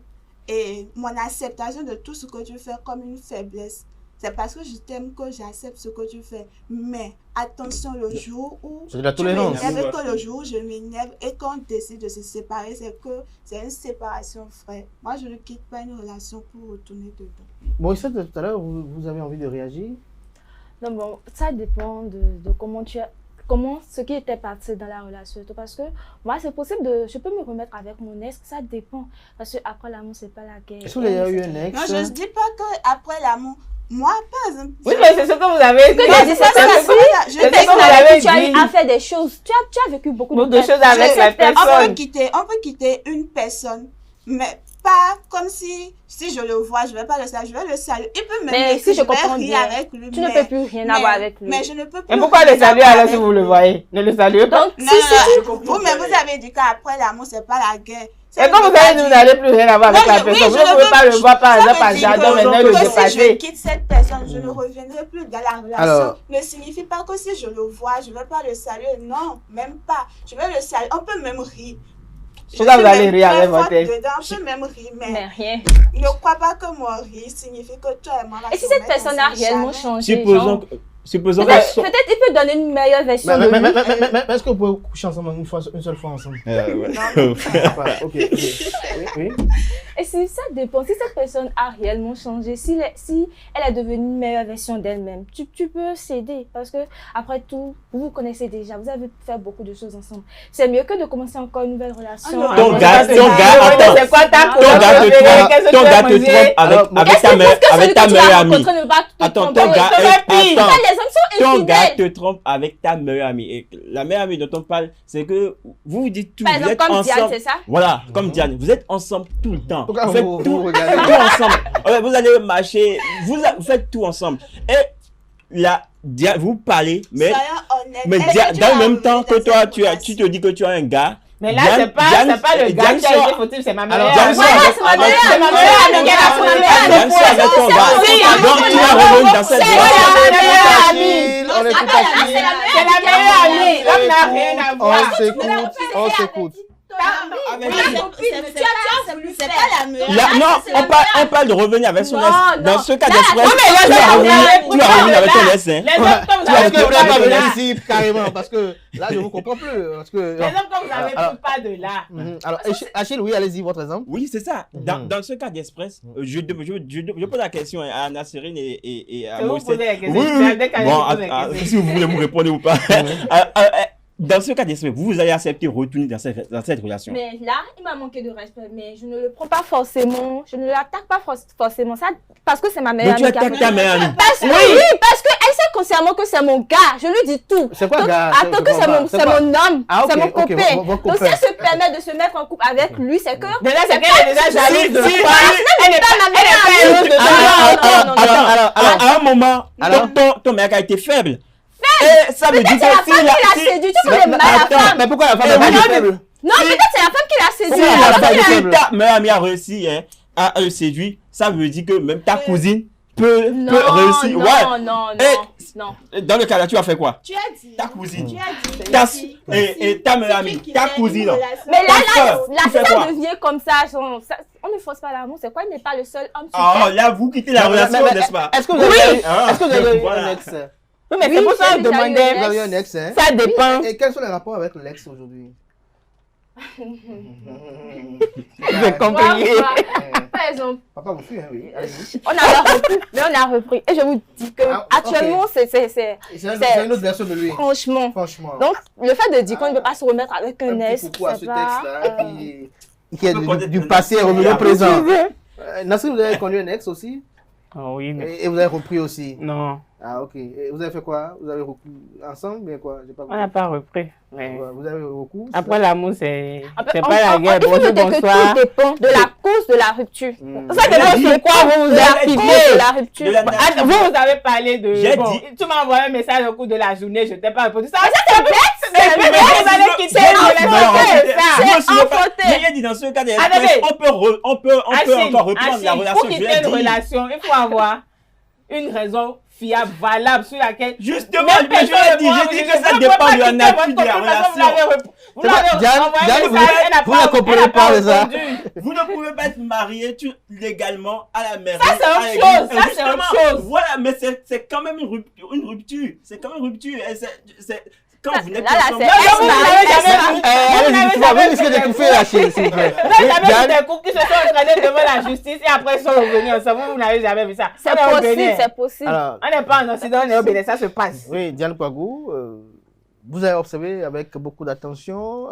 et mon acceptation de tout ce que tu fais comme une faiblesse. C'est parce que je t'aime que j'accepte ce que tu fais. Mais attention, le jour où c'est de la tolérance. Le jour où je m'énerve et qu'on décide de se séparer, c'est une séparation vraie. Moi, je ne quitte pas une relation pour retourner dedans. Bon, ça, tout à l'heure, vous avez envie de réagir? Non, bon, ça dépend de comment ce qui était parti dans la relation. Parce que moi, c'est possible je peux me remettre avec mon ex, ça dépend. Parce qu'après l'amour, c'est pas la guerre. Est-ce qu'il y a eu un ex? Non, je ne dis pas qu'après l'amour. Moi, par exemple. Oui, mais c'est ce que vous avez dit. Tu as eu à faire des choses. Tu as vécu beaucoup de choses avec la personne. On peut quitter une personne, mais pas comme si je le vois, je ne vais pas le saluer, je vais le saluer. Il peut même mais si je comprends bien, avec lui, tu ne peux plus rien avoir avec lui. Mais je ne peux plus. Et pourquoi le saluer alors si vous le voyez? Ne le saluez pas. Donc, vous-même, vous avez dit qu'après l'amour, ce n'est pas la guerre. Et quand vous avez dit vous n'allez plus rien avoir avec la personne, vous ne pouvez pas le voir par exemple à jardin, maintenant le dépasser. Si je quitte cette personne, je ne reviendrai plus dans la relation. Ne signifie pas que si je le vois, je ne vais pas le saluer. Non, même pas. Je vais le saluer. On peut même rire. Pourquoi vous allez rire avec votre ex? On peut même rire, mais rien. Ne crois pas que mon rire signifie que toi et moi. Et si cette personne a réellement changé? Supposons peut-être il peut donner une meilleure version de lui. Mais est-ce que vous pouvez coucher ensemble une seule fois ensemble? Ok. Oui. Et si ça dépend, si cette personne a réellement changé, si elle est devenue une meilleure version d'elle-même, tu peux céder. Parce que après tout, vous vous connaissez déjà, vous avez fait beaucoup de choses ensemble. C'est mieux que de commencer encore une nouvelle relation. Ton gars te trompe avec ta meilleure amie. Attends, ton gars te trompe avec ta meilleure amie. Et la meilleure amie dont on parle, c'est que vous dites tout. Par exemple, comme Diane, c'est ça? Voilà, comme Diane. Vous êtes ensemble tout le temps. Pourquoi Vous faites vous tout regardez? ensemble. Vous allez marcher, vous faites tout ensemble. Et là, vous parlez, mais dans le même temps que toi, tu te dis que tu as un gars. Mais là, c'est pas le gars qui a été fautif, c'est ma meilleure amie. Diane C'est ma meilleure amie. Diane sort avec ton gars. Donc, tu vas revenir dans cette On est tout à fait. C'est la meilleure amie. L'homme n'a rien à voir. On s'écoute. C'est pas la meilleure. Non, on parle de revenir avec son ex. Dans ce cas d'espèce, tu vas revenir avec ton ex. Est-ce que vous n'avez pas venu ici carrément? Parce que là, je ne vous comprends plus. Les hommes comme vous n'avez pas de là. Alors, Achille, oui, allez-y, votre exemple. Oui, c'est ça. Dans ce cas d'express, je pose la question à Nasserine et à Moïse. Si vous voulez me répondre ou pas. Dans ce cas d'espèce, vous allez accepter retourner dans cette relation. Mais là, il m'a manqué de respect, mais je ne le prends pas forcément, je ne l'attaque pas forcément, ça, parce que c'est ma meilleure amie. Mais tu attaques ta meilleure amie. Oui, parce qu'elle sait consciemment que c'est mon gars, je lui dis tout. C'est quoi, gars? Attends que c'est mon homme, c'est mon copain. Donc si elle se permet permet de se mettre en couple avec lui, c'est que... Déjà, c'est qu'elle est déjà jalouse de toi. Elle n'est pas ma meilleure amie. À un moment, ton mec a été faible. Et ça veut dire que c'est la femme qui l'a séduit, tu veux mal la femme. Mais pourquoi la femme est faible? Non, peut-être c'est la femme qui l'a séduit. Si ta meilleure amie a réussi à le séduire, ça veut dire que même ta cousine peut réussir. Non. Dans le cas là, tu as fait quoi? Tu as dit. Ta cousine. Tu as dit. Et ta meilleure amie, ta cousine. Mais là, ça devient comme ça. On ne force pas l'amour, c'est quoi? Il n'est pas le seul homme. Ah, là, vous quittez la relation, n'est-ce pas? Est-ce que vous avez eu un ex? Oui, mais c'est pour ça que je demandais. Vous avez un ex, hein? Ça dépend. Et quels sont les rapports avec l'ex aujourd'hui? J'ai compris. Par exemple. Papa vous suit, hein, oui. On a repris. Et je vous dis que actuellement, c'est une autre version de lui. Franchement. Donc, le fait de dire qu'on ne peut pas se remettre avec un ex, pourquoi ce texte-là qui est du passé revenu au présent. Nasri, vous avez connu un ex aussi? Oui, mais... Et vous avez repris aussi? Non. Ah, ok. Et vous avez fait quoi? Vous avez repris ensemble, bien quoi? On n'a pas repris. Mais... Vous avez recours? Après l'amour, c'est pas la guerre. Bonjour, bonsoir. Tout dépend de la cause de la rupture. Ça dépend sur quoi vous vous activez. De la rupture. Vous avez parlé de... Tu m'as envoyé un message au cours de la journée, je t'ai pas répondu. Ça, c'est bête. Vous allez quitter le relation. J'ai dit dans ce cas on peut encore reprendre la relation. Pour quitter une relation, il faut avoir une raison fiable, valable, sur laquelle... Justement, je dis que ça dépend de la nature de la relation. Vous ne comprenez pas ça. Vous ne pouvez pas être marié légalement à la mairie. Ça, c'est autre chose. Voilà, mais c'est quand même une rupture. C'est quand même une rupture. Quand vous n'êtes pas ensemble... Vous risquez d'étouffer la chaîne, s'il vous plaît. Vous n'avez jamais vu des couples qui se sont entraînés devant la justice et après ils sont revenus ensemble. Vous n'avez jamais vu ça. C'est possible. On n'est pas en Occident, on est au Bénin, ça se passe. Oui, Diane Kouagou, vous avez observé avec beaucoup d'attention,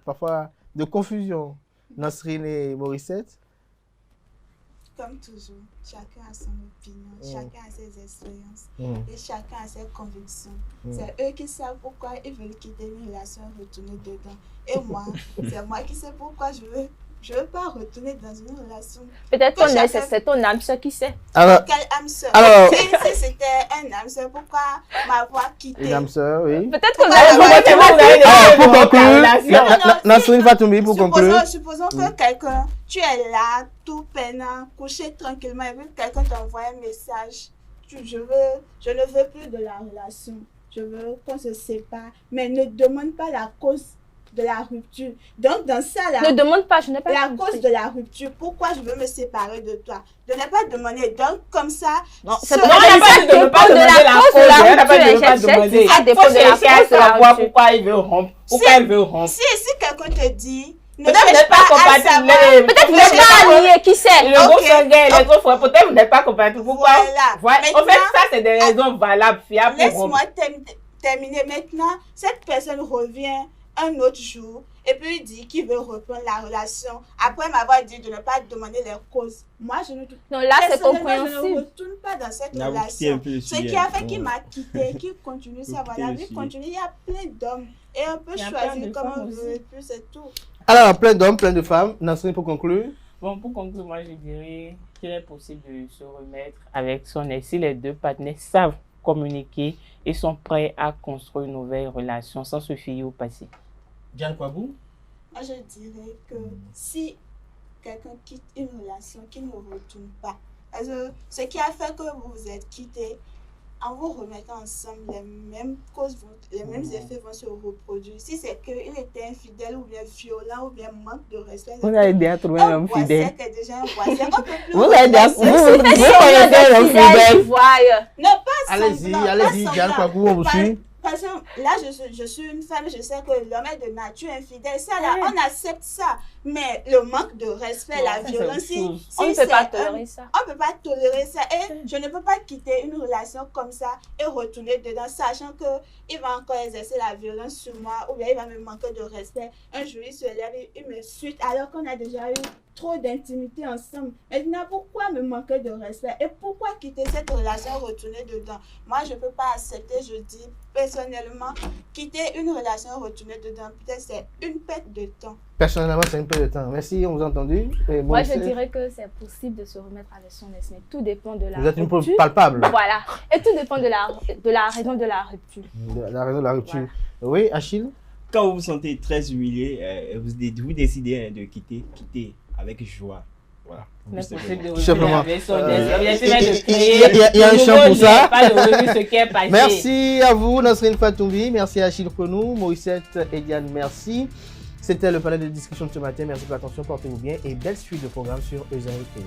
parfois de confusion, Nasrine et Morissette. Comme toujours, chacun a son opinion, chacun a ses expériences et chacun a ses convictions. C'est eux qui savent pourquoi ils veulent quitter une relation et retourner dedans. Et moi, c'est moi qui sais pourquoi je veux pas retourner dans une relation. Peut-être c'est ton âme sœur qui sait. Alors, quelle âme sœur? Si c'était un âme sœur, pourquoi m'avoir quitté? Une âme sœur, oui. Peut-être que vous pour conclure, Nasrine Fatoumi, pour conclure. Supposons que quelqu'un, tu es là, tout peinant, couché tranquillement, et puis quelqu'un t'envoie un message. Je ne veux plus de la relation. Je veux qu'on se sépare, mais ne demande pas la cause de la rupture. Donc, dans ça, là... Ne demande pas, je n'ai pas la cause de la rupture. Pourquoi je veux me séparer de toi? De ne pas demander. Donc, comme ça... Non, c'est pas de ne pas demander la cause. On n'a pas de ne pas demander. Ça dépend de la cause de la rupture. Pourquoi il veut rompre. Pourquoi elle veut rompre. Si quelqu'un te dit... Peut-être vous n'êtes pas compatible. Peut-être vous n'êtes pas alliés, qui sait? Le gros sanguin, les autres frères, peut-être vous n'êtes pas compatible. Pourquoi? Voilà. En fait, ça, c'est des raisons valables, fiables pour rompre. Laisse-moi terminer. Maintenant, cette personne revient un autre jour et puis il dit qu'il veut reprendre la relation après m'avoir dit de ne pas demander les causes. Moi, je ne... Non, là, c'est compréhensible. Je ne retourne pas dans cette relation. Ce qui a fait qu'il m'a quitté, qu'il continue ça, voilà, lui continue. Il y a plein d'hommes et on peut choisir comme on veut et puis c'est tout. Alors, plein d'hommes, plein de femmes. Nasrine, pour conclure. Bon, pour conclure, moi, je dirais qu'il est possible de se remettre avec son ex si les deux partenaires savent communiquer et sont prêts à construire une nouvelle relation sans se fier au passé. Diane Kwabou? Moi, je dirais que si quelqu'un quitte une relation qui ne retourne pas, parce que ce qui a fait que vous vous êtes quittés, en vous remettant ensemble, les mêmes causes, les mêmes effets vont se reproduire. Si c'est qu'il était infidèle ou bien violent ou bien manque de respect, vous avez déjà trouvé un homme fidèle. C'est déjà un voisin. Vous avez déjà trouvé un homme fidèle. Non, pas allez-y, allez-y, Diane Kwabou, on vous suit. Parce que là, je suis une femme, je sais que l'homme est de nature infidèle. Ça, là, on accepte ça. Mais le manque de respect, la violence, on ne peut pas tolérer ça. On ne peut pas tolérer ça. Et je ne peux pas quitter une relation comme ça et retourner dedans, sachant qu'il va encore exercer la violence sur moi ou bien il va me manquer de respect. Un jour, il se lève, il me suit alors qu'on a déjà eu trop d'intimité ensemble. Maintenant, pourquoi me manquer de respect? Et pourquoi quitter cette relation et retourner dedans? Moi, je ne peux pas accepter, je dis personnellement, quitter une relation et retourner dedans, peut-être c'est une perte de temps. Personnellement, c'est une perte de temps. Merci, on vous a entendu. Moi, je dirais que c'est possible de se remettre avec son ex, mais tout dépend de la rupture. Vous êtes une preuve palpable. Voilà. Et tout dépend de la raison de la rupture. La raison de la rupture. Voilà. Oui, Achille? Quand vous vous sentez très humilié, vous décidez de quitter avec joie. Voilà. Tout simplement. Il y a un champ pour ça. Merci Merci à vous, Nasrine Fatoumbi. Merci à Achille Frenou, Moïsette et Diane. Merci. C'était le panel de discussion de ce matin. Merci pour l'attention. Portez-vous bien et belle suite de programme sur Eusaïe TV.